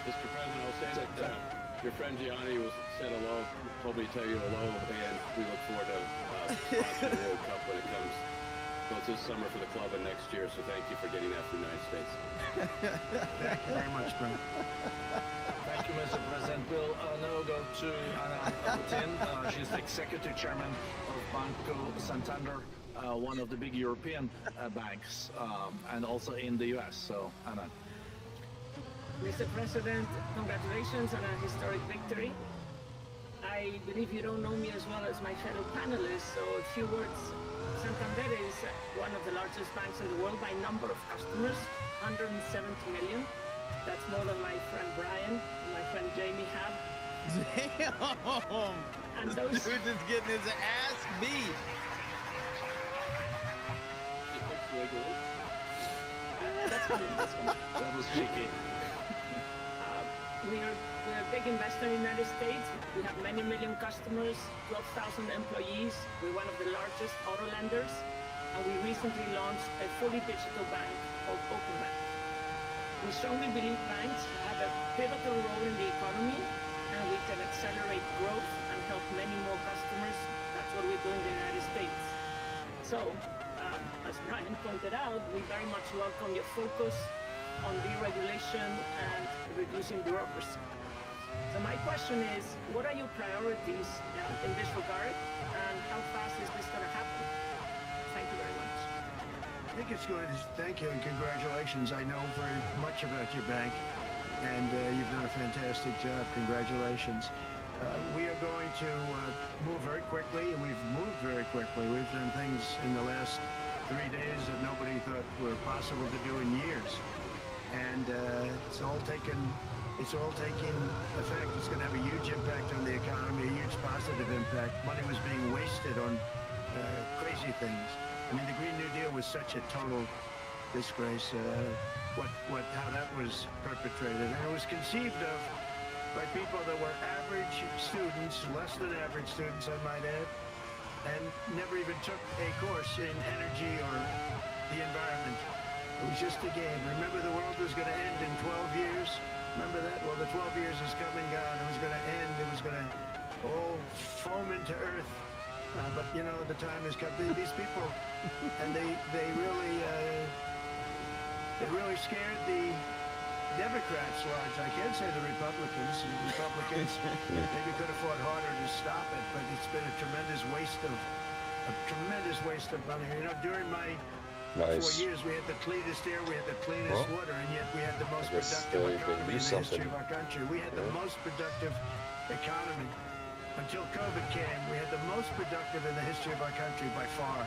Speaker 11: Mr. President, I'll say that your friend Gianni said hello, told me to tell you hello, and we look forward to sponsoring the World Cup when it comes, both this summer for the club and next year. So thank you for getting that for the United States.
Speaker 7: Thank you very much, Brent.
Speaker 12: Thank you, Mr. President. We'll now go to Anna Putin. She's the executive chairman of Banco Santander, one of the big European banks, and also in the U.S. So, Anna.
Speaker 13: Mr. President, congratulations on a historic victory. I believe you don't know me as well as my fellow panelists, so a few words. Santander is one of the largest banks in the world by number of customers, 170 million. That's more than my friend Brian and my friend Jamie have.
Speaker 1: Damn!
Speaker 13: And
Speaker 1: this
Speaker 13: those...
Speaker 1: dude is getting his ass beat.
Speaker 13: That's funny.
Speaker 12: That was cheeky.
Speaker 13: We're a big investor in the United States. We have many million customers, 12,000 employees. We're one of the largest auto lenders. And we recently launched a fully digital bank called Open Bank. We strongly believe banks have a pivotal role in the economy, and we can accelerate growth and help many more customers. That's what we do in the United States. So, as Brian pointed out, we very much welcome your focus on deregulation and reducing bureaucracy. So my question is, what are your priorities in this regard, and how fast is this going to happen? Thank you very much.
Speaker 7: think it's going to thank you and congratulations. I know very much about your bank, and you've done a fantastic job. Congratulations. We are going to move very quickly, and we've moved very quickly. We've done things in the last 3 days that nobody thought were possible to do in years, and it's all taking effect. It's going to have a huge impact on the economy, a huge positive impact. Money was being wasted on crazy things. I mean, the Green New Deal was such a total disgrace. How that was perpetrated, and it was conceived of by people that were average students, less than average students, I might add, and never even took a course in energy or the environment. It was just a game. Remember, the world was going to end in 12 years? Remember that? Well, the 12 years is come and gone. It was going to end. It was going to all foam into earth. But, you know, the time has come. These people, and they really scared the Democrats large. I can't say the Republicans. The Republicans maybe could have fought harder to stop it, but it's been a tremendous waste of money. You know, during my 4 years, we had the cleanest air, we had the cleanest water, and yet we had the most productive economy in the history of our country. We had the most productive economy. Until COVID came, we had the most productive in the history of our country by far.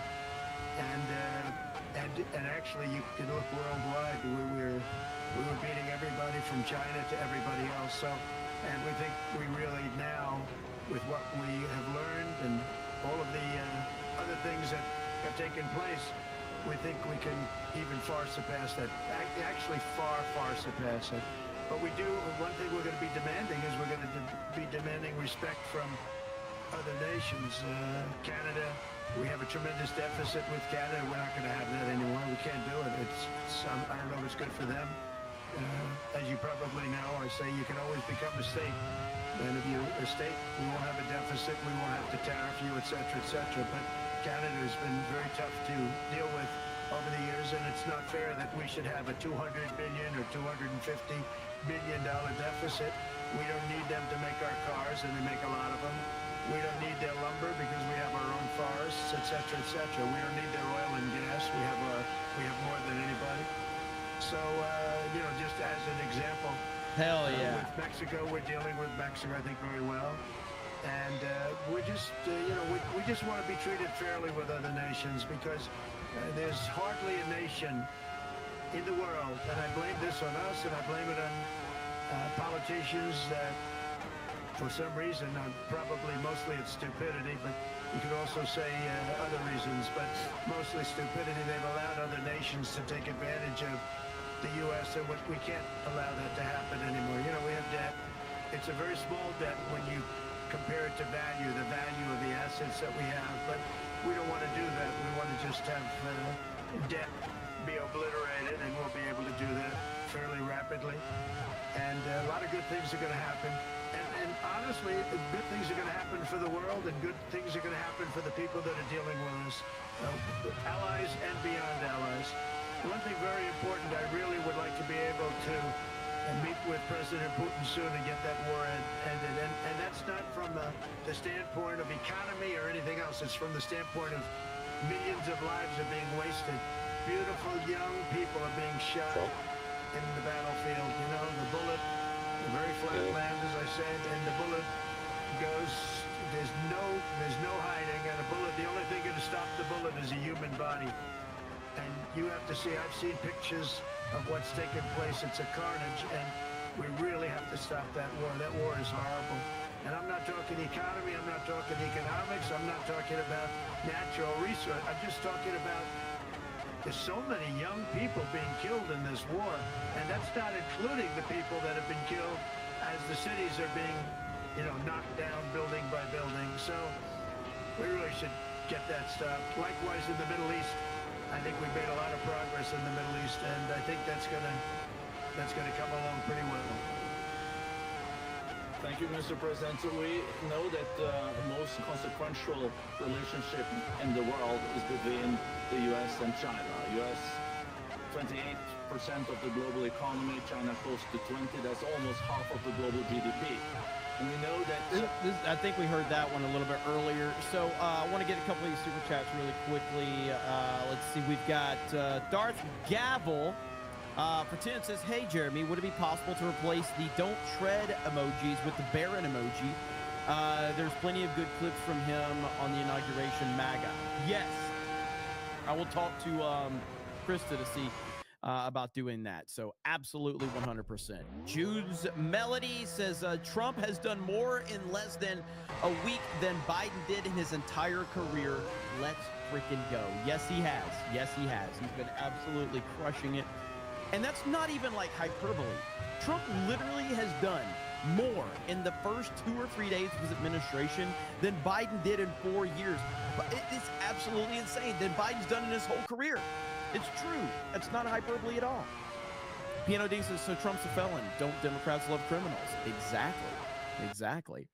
Speaker 7: And actually, you can look worldwide. We were beating everybody from China to everybody else. So, and we think we really now, with what we have learned and all of the other things that have taken place, we think we can even far surpass that. Actually, far surpass it. But we do. One thing we're going to be demanding is we're going to be demanding respect from other nations. Canada. We have a tremendous deficit with Canada. We're not going to have that anymore. We can't do it. I don't know if it's good for them. As you probably know, I say you can always become a state. And if you're a state, we won't have a deficit. We won't have to tariff you, et cetera, et cetera. But Canada has been very tough to deal with over the years, and it's not fair that we should have a $200 billion or $250 billion deficit. We don't need them to make our cars, and they make a lot of them. We don't need their lumber because we have our own forests, et cetera, et cetera. We don't need their oil and gas. We have more than anybody. So, you know, just as an example.
Speaker 1: Hell yeah.
Speaker 7: With Mexico, we're dealing with Mexico, I think, very well. And we're just, you know, we just want to be treated fairly with other nations because there's hardly a nation in the world, and I blame this on us, and I blame it on politicians that, for some reason, probably mostly it's stupidity, but you could also say other reasons, but mostly stupidity. They've allowed other nations to take advantage of the U.S., and we can't allow that to happen anymore. You know, we have debt. It's a very small debt when you compare it to value, the value of the assets that we have, but we don't want to do that. We want to just have debt be obliterated, and we'll be able to do that fairly rapidly. And a lot of good things are going to happen. And honestly, good things are going to happen for the world, and good things are going to happen for the people that are dealing with us, allies and beyond allies. One thing very important, I really would like to be able to meet with President Putin soon and get that war ended. And that's not from the standpoint of economy or anything else. It's from the standpoint of millions of lives are being wasted. Beautiful young people are being shot in the battlefield. You know, the bullet, very flat land, as I said, and the bullet goes, there's no hiding, and a bullet, the only thing going to stop the bullet is a human body. And you have to see, I've seen pictures of what's taken place. It's a carnage, and we really have to stop that war. That war is horrible. And I'm not talking economy, I'm not talking economics, I'm not talking about natural resource. I'm just talking about there's so many young people being killed in this war, and that's not including the people that have been killed as the cities are being, you know, knocked down building by building. So we really should get that stopped. Likewise in the Middle East, I think we've made a lot of progress in the Middle East, and I think that's gonna come along pretty well.
Speaker 12: Thank you, Mr. President. So we know that the most consequential relationship in the world is between the U.S. and China. U.S. 28% of the global economy, China close to 20. That's almost half of the global GDP. We know that.
Speaker 1: I think we heard that one a little bit earlier. So I want to get a couple of these super chats really quickly. Let's see. We've got Darth Gavel. For 10 says, hey, Jeremy, would it be possible to replace the don't tread emojis with the Baron emoji? There's plenty of good clips from him on the inauguration MAGA. Yes. I will talk to Krista to see about doing that. So absolutely 100%. Jude's Melody says Trump has done more in less than a week than Biden did in his entire career. Let's freaking go. Yes, he has. Yes, he has. He's been absolutely crushing it. And that's not even like hyperbole. Trump literally has done more in the first 2 or 3 days of his administration than Biden did in 4 years. It's absolutely insane than Biden's done in his whole career. It's true. It's not hyperbole at all. Piano D says, so Trump's a felon. Don't Democrats love criminals? Exactly.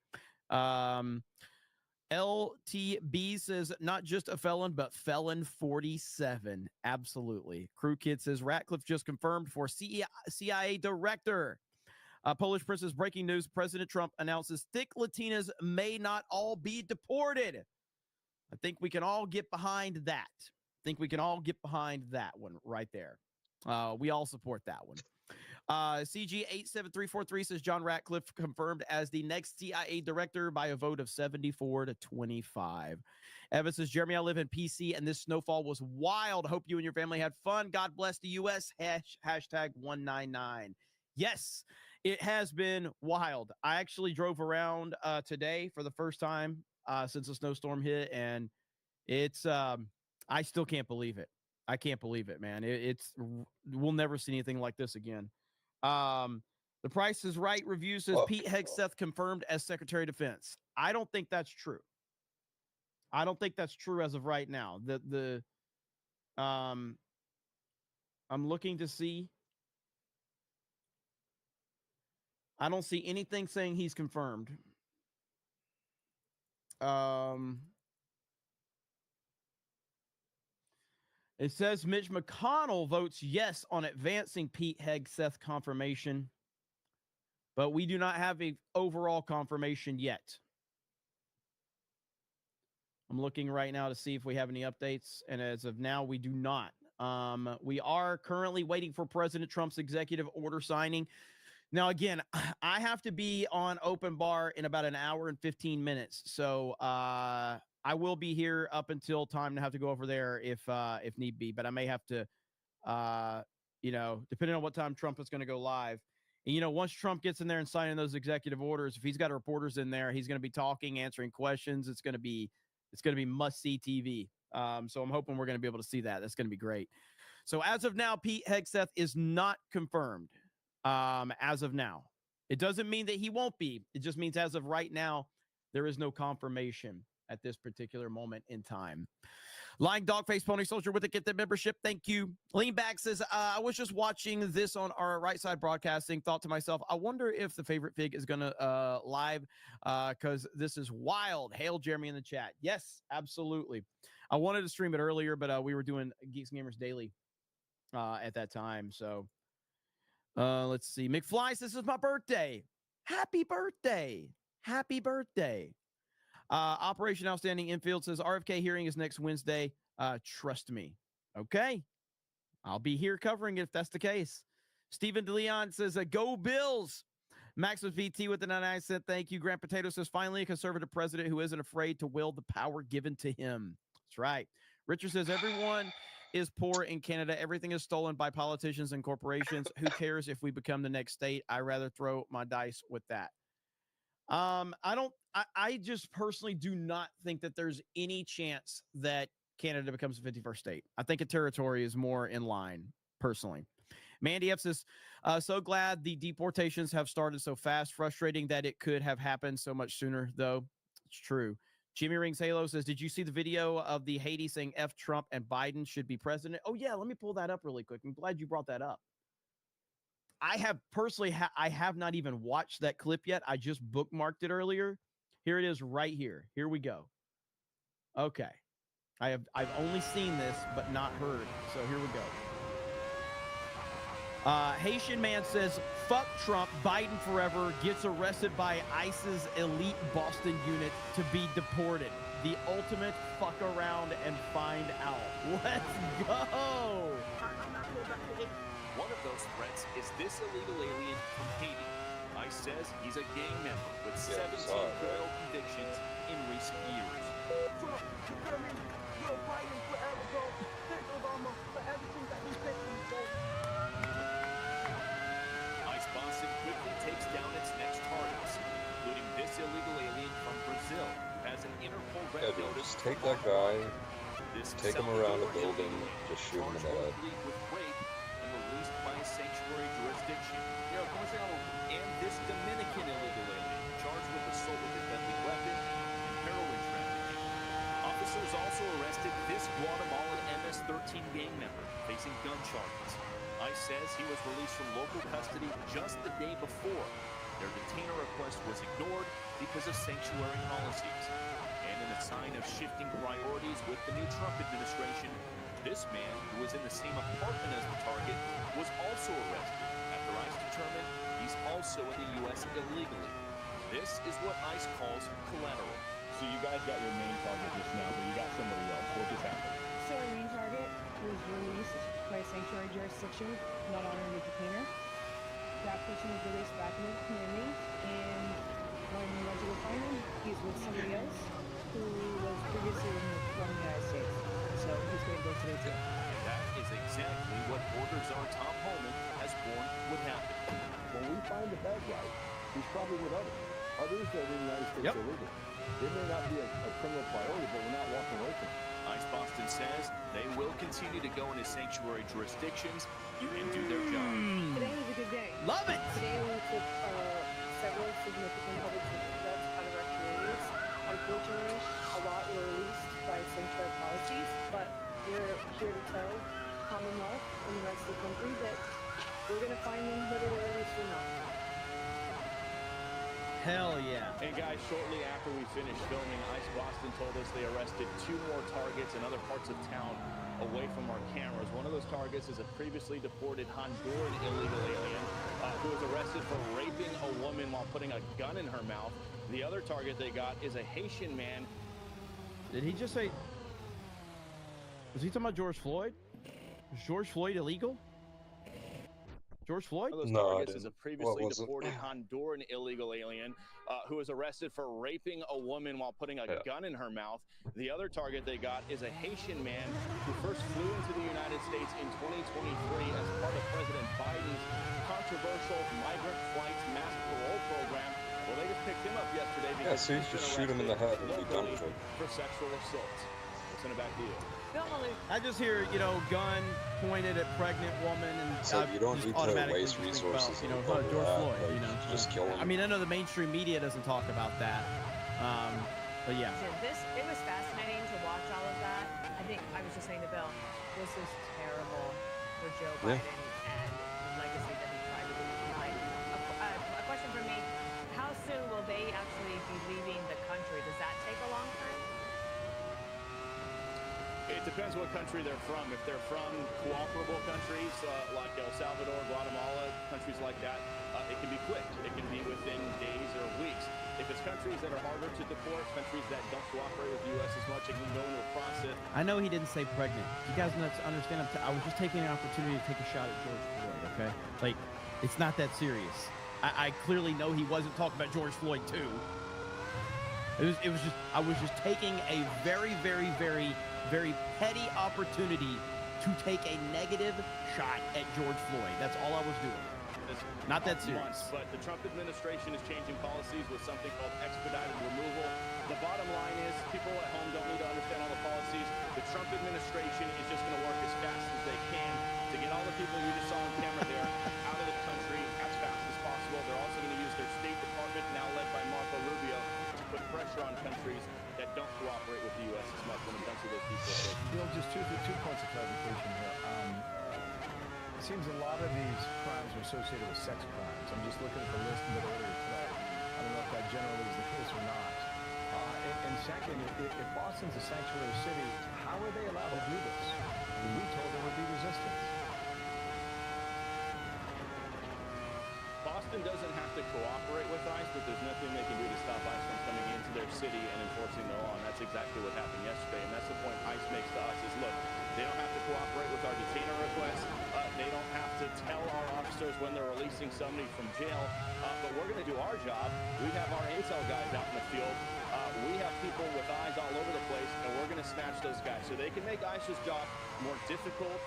Speaker 1: LTB says, not just a felon, but felon 47. Absolutely. Crew Kid says, Ratcliffe just confirmed for CIA director. Polish Princess, breaking news. President Trump announces thick Latinas may not all be deported. I think we can all get behind that. One right there. We all support that one. CG87343 says John Ratcliffe confirmed as the next CIA director by a vote of 74-25. Evan says, Jeremy, I live in PC and this snowfall was wild. Hope you and your family had fun. God bless the U.S. Hashtag 199. Yes, it has been wild. I actually drove around today for the first time since the snowstorm hit, and it's I still can't believe it. I can't believe it, man. We'll never see anything like this again. The Price is Right review says Pete Hegseth confirmed as Secretary of Defense. I don't think that's true. I don't think that's true as of right now. I'm looking to see. I don't see anything saying he's confirmed. It says Mitch McConnell votes yes on advancing Pete Hegseth confirmation, but we do not have an overall confirmation yet. I'm looking right now to see if we have any updates, and as of now, we do not. We are currently waiting for President Trump's executive order signing. Now, again, I have to be on open bar in about an hour and 15 minutes, so I will be here up until time to have to go over there if need be, but I may have to, depending on what time Trump is going to go live. And, once Trump gets in there and signing those executive orders, if he's got reporters in there, he's going to be talking, answering questions. It's going to be must-see TV. So I'm hoping we're going to be able to see that. That's going to be great. So as of now, Pete Hegseth is not confirmed. As of now, it doesn't mean that he won't be. It just means as of right now, there is no confirmation at this particular moment in time. Lying Dogface Pony Soldier with a Get the membership. Thank you. Lean Back says, I was just watching this on our right side broadcasting. Thought to myself, I wonder if the favorite fig is going to live because this is wild. Hail Jeremy in the chat. Yes, absolutely. I wanted to stream it earlier, but we were doing Geeks and Gamers Daily at that time. So let's see. McFly says, this is my birthday. Happy birthday. Happy birthday. Operation Outstanding Infield says RFK hearing is next Wednesday. Trust me. Okay. I'll be here covering it if that's the case. Stephen DeLeon says, go Bills. Maximus VT with the 99 cent. Thank you. Grant Potato says, finally a conservative president who isn't afraid to wield the power given to him. That's right. Richard says, everyone is poor in Canada. Everything is stolen by politicians and corporations. Who cares if we become the next state? I rather throw my dice with that. I just personally do not think that there's any chance that Canada becomes the 51st state. I think a territory is more in line, personally. Mandy F says, so glad the deportations have started so fast. Frustrating that it could have happened so much sooner, though. It's true. Jimmy Rings Halo says, did you see the video of the Haiti saying F Trump and Biden should be president? Oh, yeah, let me pull that up really quick. I'm glad you brought that up. I have personally, I have not even watched that clip yet. I just bookmarked it earlier. Here it is right here. Here we go. Okay. I've only seen this, but not heard. So here we go. Haitian man says, fuck Trump, Biden forever, gets arrested by ICE's elite Boston unit to be deported. The ultimate fuck around and find out. Let's go.
Speaker 14: One of those threats is this illegal alien from Haiti. ICE says he's a gang member with 17 criminal convictions in recent years.
Speaker 13: Trump, you feel me? Yo, Biden forever, bro. Thank Obama for everything that he's taken, bro.
Speaker 14: ICE Boston quickly takes down its next targets, including this illegal alien from Brazil, who has an Interpol red notice.
Speaker 3: Just take that guy,
Speaker 14: This
Speaker 3: take him around the building, just shoot him in the head.
Speaker 14: with rape and released by a sanctuary jurisdiction. And this Dominican illegal alien charged with assault with a deadly weapon and heroin trafficking. Officers also arrested this Guatemalan MS-13 gang member facing gun charges. ICE says he was released from local custody just the day before. Their detainer request was ignored because of sanctuary policies. And in a sign of shifting priorities with the new Trump administration, this man, who was in the same apartment as the target, was also arrested after ICE determined he's also in the U.S. illegally. This is what ICE calls collateral.
Speaker 15: So you guys got your main target just now, but you got somebody else. What just happened?
Speaker 16: So our main target was released by a sanctuary jurisdiction, not honoring the detainer. That person was released back into the community, and when we went to go find him, he's with somebody else who was previously removed from the United States. So he's going to go today too.
Speaker 14: And that is exactly what Border Czar Tom Homan has warned would happen.
Speaker 15: When we find the bad guy, he's probably with others. Others that are in the United States illegal. They may not be a criminal priority, but we're not walking away from them.
Speaker 14: ICE Boston says they will continue to go into sanctuary jurisdictions and do their job.
Speaker 16: Today was a good day.
Speaker 1: Love it!
Speaker 16: Today we took several significant public safety threats out of our communities. Unfortunately, a lot were released by sanctuary policies, but we're here to tell Commonwealth and the rest of the country that we're going to find them whether they're released or not.
Speaker 1: Hell yeah.
Speaker 15: And guys, shortly after we finished filming, ICE Boston told us they arrested 2 more targets in other parts of town away from our cameras. One of those targets is a previously deported Honduran illegal alien who was arrested for raping a woman while putting a gun in her mouth. The other target they got is a Haitian man.
Speaker 1: Did he just say... Was he talking about George Floyd? Is George Floyd illegal? George Floyd?
Speaker 15: One of those targets is a previously deported Honduran illegal alien who was arrested for raping a woman while putting a gun in her mouth. The other target they got is a Haitian man who first flew into the United States in 2023 as part of President Biden's controversial migrant flights mass parole program. Well, they just picked him up yesterday because
Speaker 3: so you just shoot him in the head and be done with it.
Speaker 15: For sexual assault. We'll send it back to you.
Speaker 1: I just hear, gun pointed at pregnant woman, and
Speaker 3: So you don't
Speaker 1: just
Speaker 3: need to
Speaker 1: automatically
Speaker 3: waste
Speaker 1: think
Speaker 3: resources
Speaker 1: about,
Speaker 3: on
Speaker 1: George
Speaker 3: that,
Speaker 1: Floyd,
Speaker 3: like, just kill him.
Speaker 1: I mean, I know the mainstream media doesn't talk about that, but yeah.
Speaker 17: It was fascinating to watch all of that. I think I was just saying to Bill, this is terrible for Joe Biden and the legacy that he tried to leave behind. A question for me: how soon will they actually be leaving the country? Does that take a long time?
Speaker 15: It depends what country they're from. If they're from cooperable countries like El Salvador, Guatemala, countries like that, it can be quick. It can be within days or weeks. If it's countries that are harder to deport, countries that don't cooperate with the U.S. as much, it can go into a process.
Speaker 1: I know he didn't say pregnant. You guys understand, I was just taking an opportunity to take a shot at George Floyd, okay? Like, it's not that serious. I clearly know he wasn't talking about George Floyd, too. It was just, I was just taking a very, very, very, very petty opportunity to take a negative shot at George Floyd. That's all I was doing. Not that serious.
Speaker 15: But the Trump administration is changing policies with something called expedited removal. The bottom line is people at home don't need to understand all the policies. The Trump administration is just going to work as fast as they can to get all the people you just saw on camera there out of the country as fast as possible. They're also going to use their State Department, now led by Marco Rubio, to put pressure on countries that don't cooperate with the U.S. as much when it comes to those people.
Speaker 18: Bill, just two points of clarification here. It seems a lot of these crimes are associated with sex crimes. I'm just looking at the list a bit earlier today. I don't know if that generally is the case or not. And second, if Boston's a sanctuary city, how are they allowed to do this? We told there would be resistance.
Speaker 15: Austin doesn't have to cooperate with ICE, but there's nothing they can do to stop ICE from coming into their city and enforcing the law, and that's exactly what happened yesterday. And that's the point ICE makes to us is, look, they don't have to cooperate with our detainer requests. They don't have to tell our officers when they're releasing somebody from jail, but we're going to do our job. We have our intel guys out in the field. We have people with eyes all over the place, and we're going to snatch those guys. So they can make ICE's job more difficult,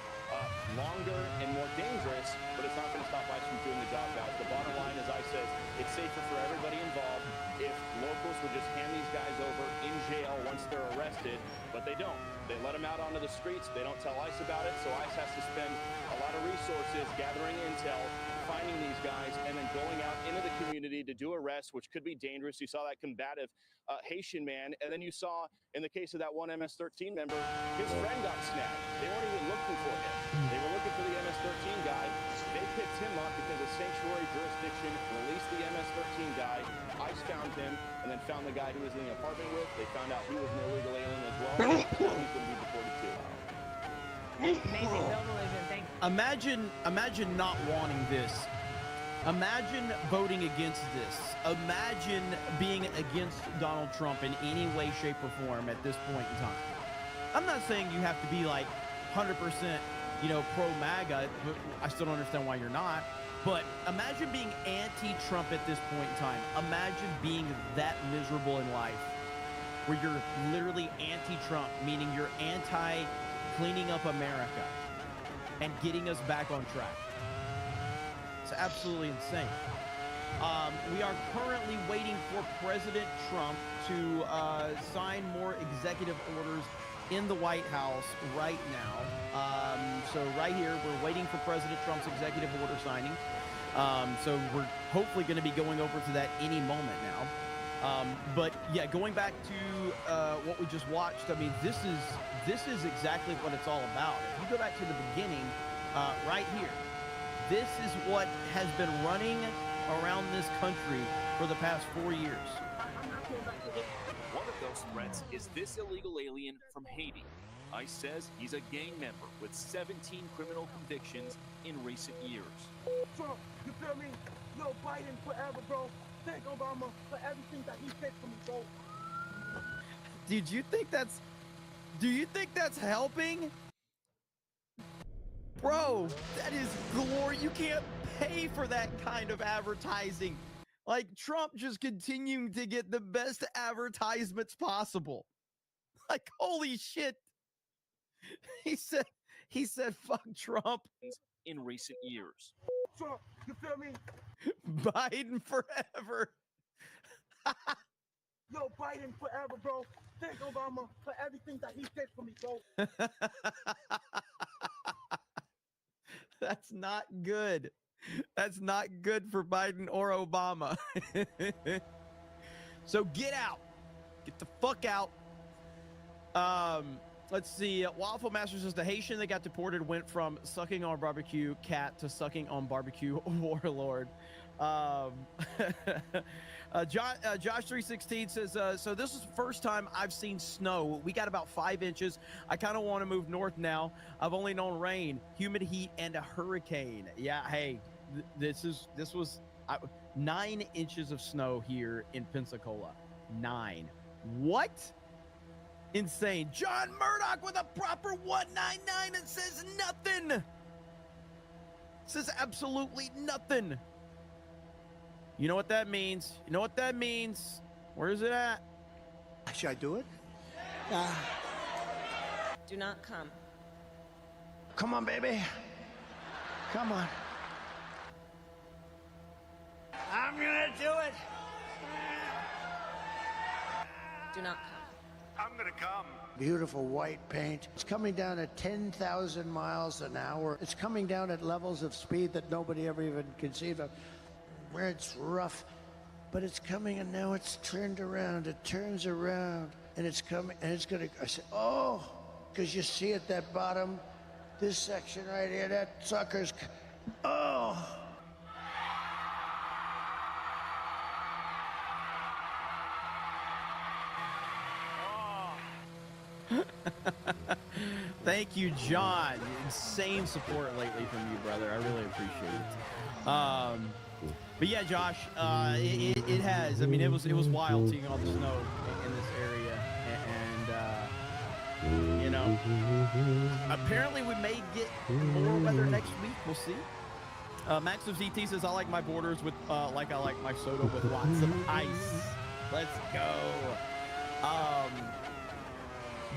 Speaker 15: longer, and more dangerous, but it's not going to stop ICE from doing the job, guys. The bottom line, as ICE says, it's safer for everybody involved if locals would just hand these guys over in jail once they're arrested, but they don't. They let them out onto the streets. They don't tell ICE about it, so ICE has to spend a lot of resources gathering intel, finding these guys, and then going out into the community to do arrests, which could be dangerous. You saw that combative Haitian man, and then you saw, in the case of that one MS-13 member, his friend got snapped. They weren't even looking for him. They were looking for the MS-13 guy. They picked him up because a sanctuary jurisdiction released the MS-13 guy. ICE found him, and then found the guy who was in the apartment with. They found out he was an illegal alien as well. Now he's going to be deported too.
Speaker 17: Amazing. Bill Delusion. Thank you.
Speaker 1: Imagine not wanting this. Imagine voting against this. Imagine being against Donald Trump in any way, shape, or form at this point in time. I'm not saying you have to be like 100%, pro-MAGA, but I still don't understand why you're not. But imagine being anti-Trump at this point in time. Imagine being that miserable in life, where you're literally anti-Trump, meaning you're anti-cleaning up America and getting us back on track. It's absolutely insane. We are currently waiting for President Trump to sign more executive orders in the White House right now. So right here, we're waiting for President Trump's executive order signing. So we're hopefully going to be going over to that any moment now. But yeah, going back to what we just watched, I mean, this is exactly what it's all about. If you go back to the beginning, right here, this is what has been running around this country for the past 4 years.
Speaker 14: One of those threats is this illegal alien from Haiti. ICE says he's a gang member with 17 criminal convictions in recent years.
Speaker 19: Trump, you feel me? Yo, Biden forever, bro. Thank Obama for everything that he did for me, bro.
Speaker 1: Do you think that's helping? Bro, that is glory. You can't pay for that kind of advertising. Like Trump just continuing to get the best advertisements possible. Like, holy shit. He said, fuck Trump.
Speaker 14: In recent years.
Speaker 19: Trump, you feel me?
Speaker 1: Biden forever.
Speaker 19: Yo, Biden forever, bro. Thank Obama for everything that he did for me, bro.
Speaker 1: That's not good. That's not good for Biden or Obama. So get out. Get the fuck out. Let's see. Waffle Master says the Haitian that got deported went from sucking on barbecue cat to sucking on barbecue warlord. Josh316 says, so this is the first time I've seen snow. We got about 5 inches. I kind of want to move north now. I've only known rain, humid heat, and a hurricane. Yeah, hey, this was 9 inches of snow here in Pensacola. 9. What? Insane. John Murdoch with a proper 199 and says nothing. Says absolutely nothing. You know what that means? You know what that means? Where is it at?
Speaker 7: Should I do it?
Speaker 17: Do not come.
Speaker 7: Come on, baby. Come on. I'm gonna do it.
Speaker 17: Do not come.
Speaker 7: I'm gonna come. Beautiful white paint. It's coming down at 10,000 miles an hour. It's coming down at levels of speed that nobody ever even conceived of. Where it's rough, but it's coming, and now it's turned around. It turns around, and it's coming, and it's gonna. I said, oh, because you see at that bottom, this section right here, that sucker's. Oh.
Speaker 1: Thank you, John. Insane support lately from you, brother. I really appreciate it. But yeah, Josh, it has. I mean, it was wild seeing all the snow in this area, and you know, apparently we may get more weather next week. We'll see. Max of ZT says, I like my borders with like I like my soda with lots of ice. Let's go.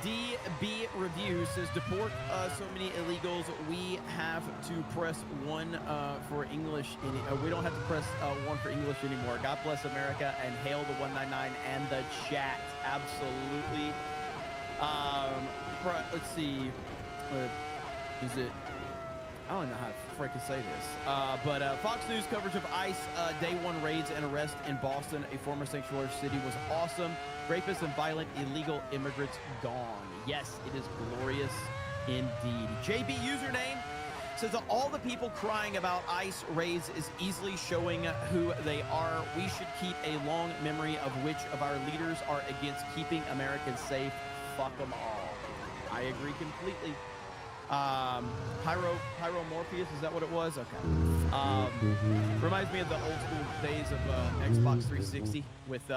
Speaker 1: DB Review says, deport so many illegals, we have to press 1 for English. We don't have to press 1 for English anymore. God bless America and hail the 199 and the chat. Absolutely. Let's see. Is it? I don't know how to freaking say this. But Fox News coverage of ICE Day 1 raids and arrest in Boston, a former sanctuary city, was awesome. Rapists and violent illegal immigrants gone. Yes, it is glorious indeed. JB username says that all the people crying about ICE raids is easily showing who they are. We should keep a long memory of which of our leaders are against keeping Americans safe. Fuck them all. I agree completely. Pyromorpheus, is that what it was? Okay. Reminds me of the old school days of Xbox 360 with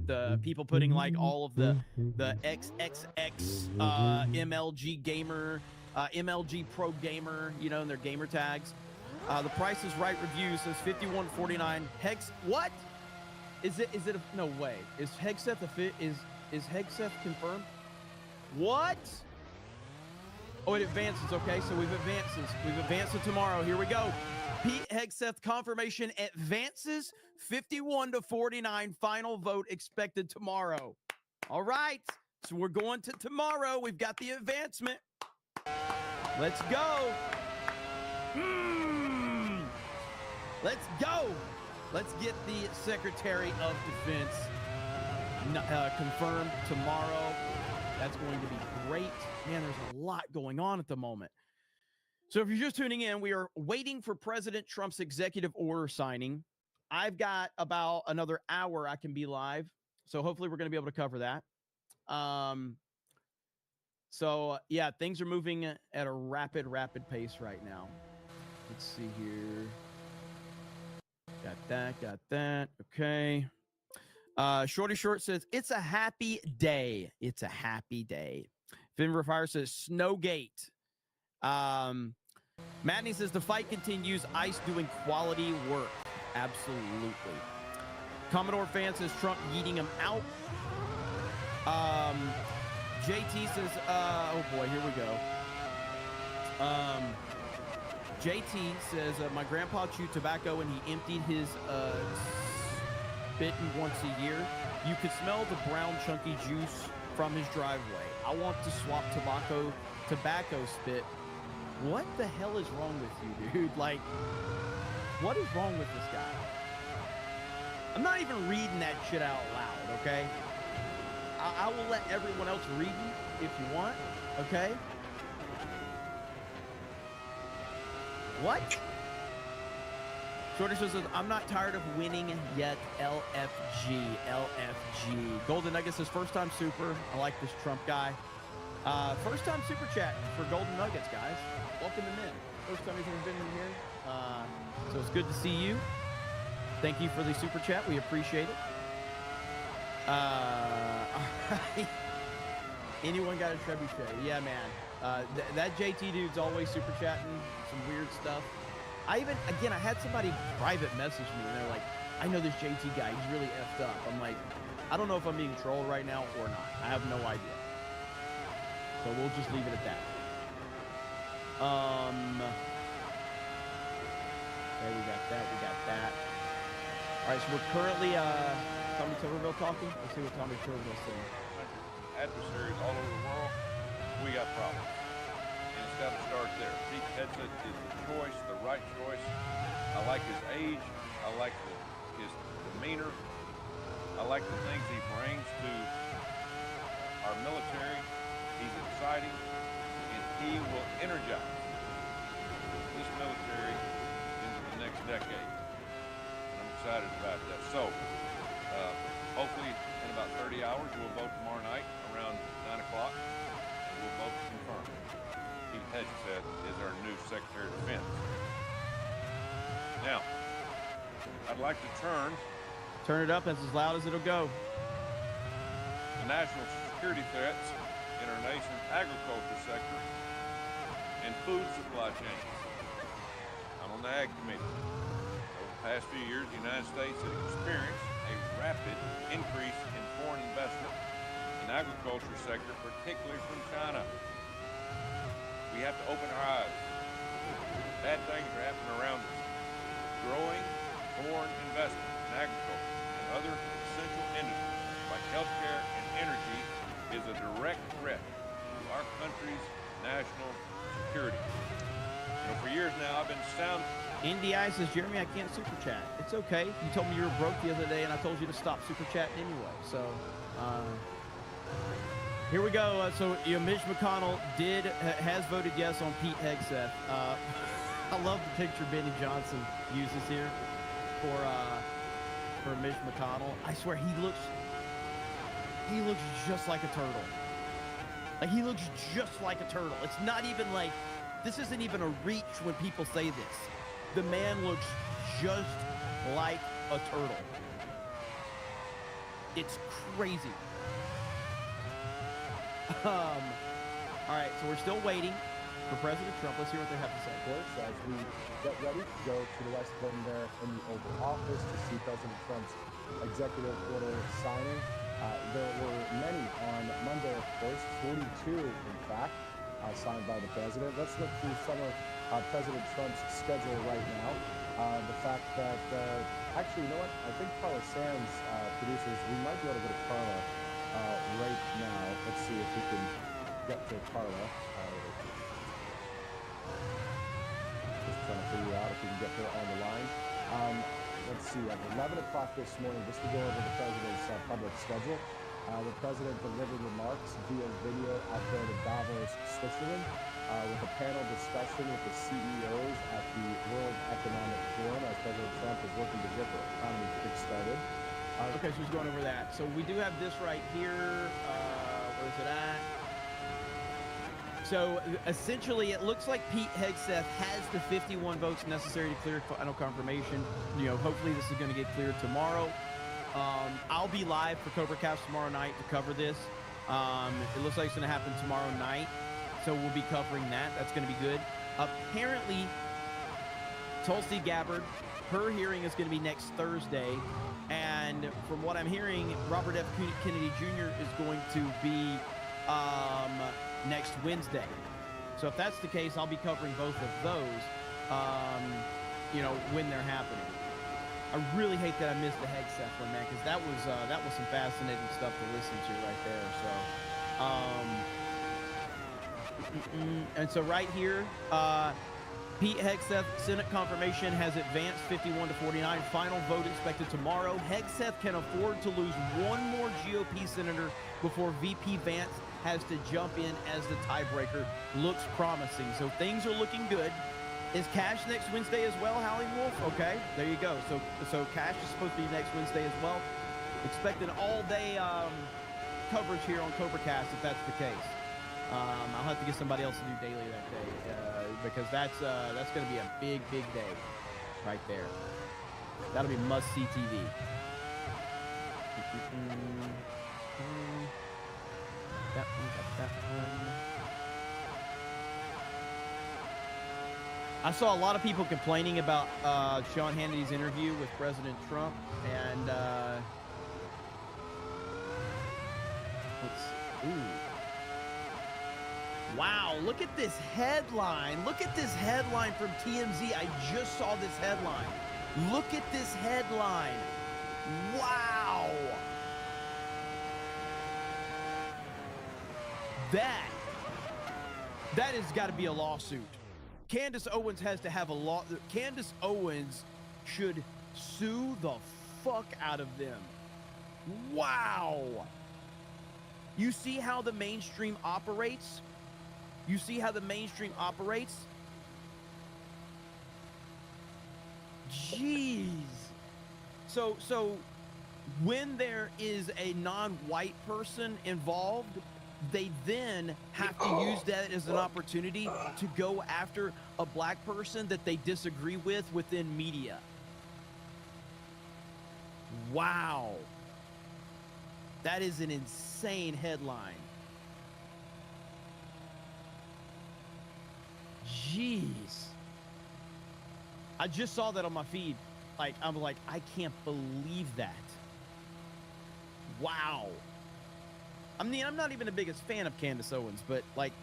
Speaker 1: the people putting like all of the XXX MLG gamer, MLG pro gamer, you know, and their gamer tags. The Price is Right review says $51.49. Hex, what? Is it no way. Is Hegseth is Hegseth confirmed? What? Oh, it advances. Okay, so we've advanced to tomorrow. Here we go. Pete Hegseth confirmation advances 51-49. Final vote expected tomorrow. All right, so we're going to tomorrow. We've got the advancement. Let's go. Let's go. Let's get the Secretary of Defense confirmed tomorrow. That's going to be great. Man, there's a lot going on at the moment. So if you're just tuning in, we are waiting for President Trump's executive order signing. I've got about another hour I can be live. So hopefully we're going to be able to cover that. So yeah, things are moving at a rapid pace right now. Let's see here. Got that. Okay. Shorty Short says, it's a happy day. It's a happy day. Finn Fire says, Snowgate. Madney says, the fight continues. ICE doing quality work. Absolutely. Commodore fan says, Trump yeeting him out. JT says, oh boy, here we go. JT says, my grandpa chewed tobacco and he emptied his bitten once a year. You could smell the brown chunky juice from his driveway. I want to swap tobacco spit. What the hell is wrong with you, dude? Like, what is wrong with this guy? I'm not even reading that shit out loud, okay? I will let everyone else read it if you want, okay? What? Shorty says, I'm not tired of winning yet. LFG. Golden Nugget says, first time super. I like this Trump guy. First time super chat for Golden Nuggets, guys. Welcome him in. First time he's ever been in here. So it's good to see you. Thank you for the super chat. We appreciate it. Anyone got a trebuchet? Yeah, man. That JT dude's always super chatting some weird stuff. I had somebody private message me and they're like, I know this JT guy, he's really effed up. I'm like, I don't know if I'm being trolled right now or not. I have no idea. So we'll just leave it at that. Okay, we got that. All right, so we're currently, Tommy Tuberville talking. Let's see what Tommy Tuberville's saying.
Speaker 20: Adversaries all over the world, we got problems. And it's got to start there. Pete Hegseth is the choice, the right choice. I like his age. I like his demeanor. I like the things he brings to our military. He's exciting, and he will energize this military into the next decade. And I'm excited about that. So, hopefully in about 30 hours, we'll vote tomorrow night around 9 o'clock, and we'll vote to confirm Pete Hegseth is our new Secretary of Defense. Now, I'd like to turn
Speaker 1: Turn it up. That's as loud as it'll go.
Speaker 20: the national security threats in our nation's agriculture sector and food supply chains. I'm on the Ag Committee. Over the past few years, the United States has experienced a rapid increase in foreign investment in the agriculture sector, particularly from China. We have to open our eyes. Bad things are happening around us. Growing foreign investment in agriculture and other essential industries like healthcare and energy is a direct threat to our country's national security. For years now, I've been
Speaker 1: NDI says, Jeremy, I can't super chat. It's okay. You told me you were broke the other day, and I told you to stop super chatting anyway. So, here we go. Mitch McConnell has voted yes on Pete Hegseth. I love the picture Benny Johnson uses here for Mitch McConnell. I swear he looks just like a turtle. Like, he looks just like a turtle. It's not even like, this isn't even a reach when people say this. The man looks just like a turtle. It's crazy. All right, so we're still waiting for President Trump. Let's hear what they have to say.
Speaker 9: Of course, as we get ready to go to the West Wing there in the Oval Office to see President Trump's executive order signing. There were many on Monday, of course, 42 in fact, signed by the president. Let's look through some of President Trump's schedule right now. The fact that, actually, you know what? I think Carla Sands, producers, we might be able to go to Carla right now. Let's see if we can get to Carla. Just trying to figure out if we can get her on the line. Let's see, at 11 o'clock this morning, just to go over the president's public schedule, the president delivered remarks via video out there to Davos, Switzerland, with a panel discussion with the CEOs at the World Economic Forum as President Trump is working to get the economy kick-started.
Speaker 1: Okay, so he's going over that. So we do have this right here. Where is it at? So essentially, it looks like Pete Hegseth has the 51 votes necessary to clear final confirmation. Hopefully this is going to get cleared tomorrow. I'll be live for CobraCast tomorrow night to cover this. It looks like it's going to happen tomorrow night, so we'll be covering that. That's going to be good. Apparently, Tulsi Gabbard, her hearing is going to be next Thursday, and from what I'm hearing, Robert F. Kennedy Jr. is going to be next Wednesday. So if that's the case, I'll be covering both of those, when they're happening. I really hate that I missed the Hegseth one, man, because that was some fascinating stuff to listen to right there. So, and so right here, Pete Hegseth, Senate confirmation has advanced 51 to 49. Final vote expected tomorrow. Hegseth can afford to lose one more GOP senator before VP Vance has to jump in as the tiebreaker. Looks promising. So things are looking good. Is Cash next Wednesday as well, Howling Wolf? Okay, there you go. So Cash is supposed to be next Wednesday as well. Expect an all-day coverage here on CobraCast if that's the case. I'll have to get somebody else to do daily that day because that's going to be a big day right there. That'll be must-see TV. That one. I saw a lot of people complaining about Sean Hannity's interview with President Trump, and wow, look at this headline. Look at this headline from TMZ. I just saw this headline. Look at this headline. Wow. That has got to be a lawsuit. Candace Owens has to have a law. Candace Owens should sue the fuck out of them. Wow. You see how the mainstream operates? You see how the mainstream operates? Jeez. So when there is a non-white person involved, they then have to use that as an opportunity to go after a black person that they disagree with within media. Wow. That is an insane headline. Jeez. I just saw that on my feed. Like, I'm like, I can't believe that. Wow. I mean, I'm not even the biggest fan of Candace Owens, but like,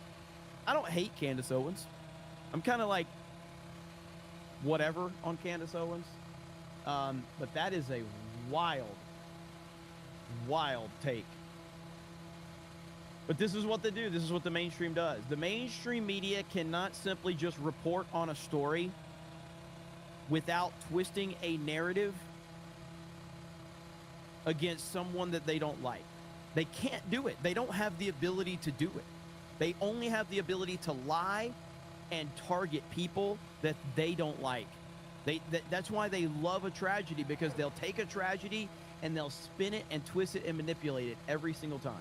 Speaker 1: I don't hate Candace Owens. I'm kind of like whatever on Candace Owens. But that is a wild take. But this is what they do. This is what the mainstream does. The mainstream media cannot simply just report on a story without twisting a narrative against someone that they don't like. They can't do it. They don't have the ability to do it. They only have the ability to lie and target people that they don't like. That's why they love a tragedy, because they'll take a tragedy and they'll spin it and twist it and manipulate it every single time.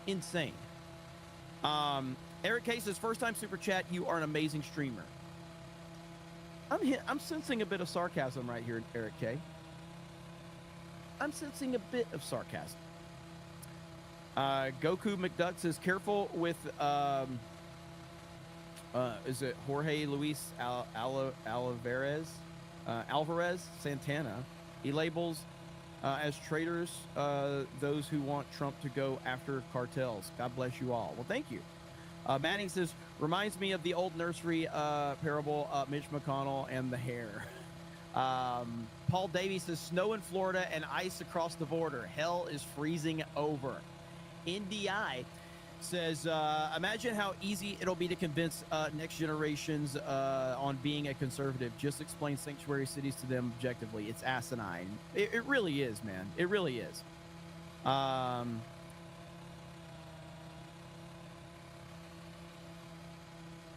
Speaker 1: Insane. Eric K says, first time super chat, you are an amazing streamer. I'm sensing a bit of sarcasm right here, Eric K. I'm sensing a bit of sarcasm. Goku McDuck says, careful with, is it Jorge Luis Alvarez Santana? He labels as traitors those who want Trump to go after cartels. God bless you all. Well, thank you. Manning says, reminds me of the old nursery parable, Mitch McConnell and the hare. Paul Davies says, snow in Florida and ice across the border. Hell is freezing over. NDI says, imagine how easy it'll be to convince next generations on being a conservative. Just explain sanctuary cities to them objectively. It's asinine. It really is, man. It really is.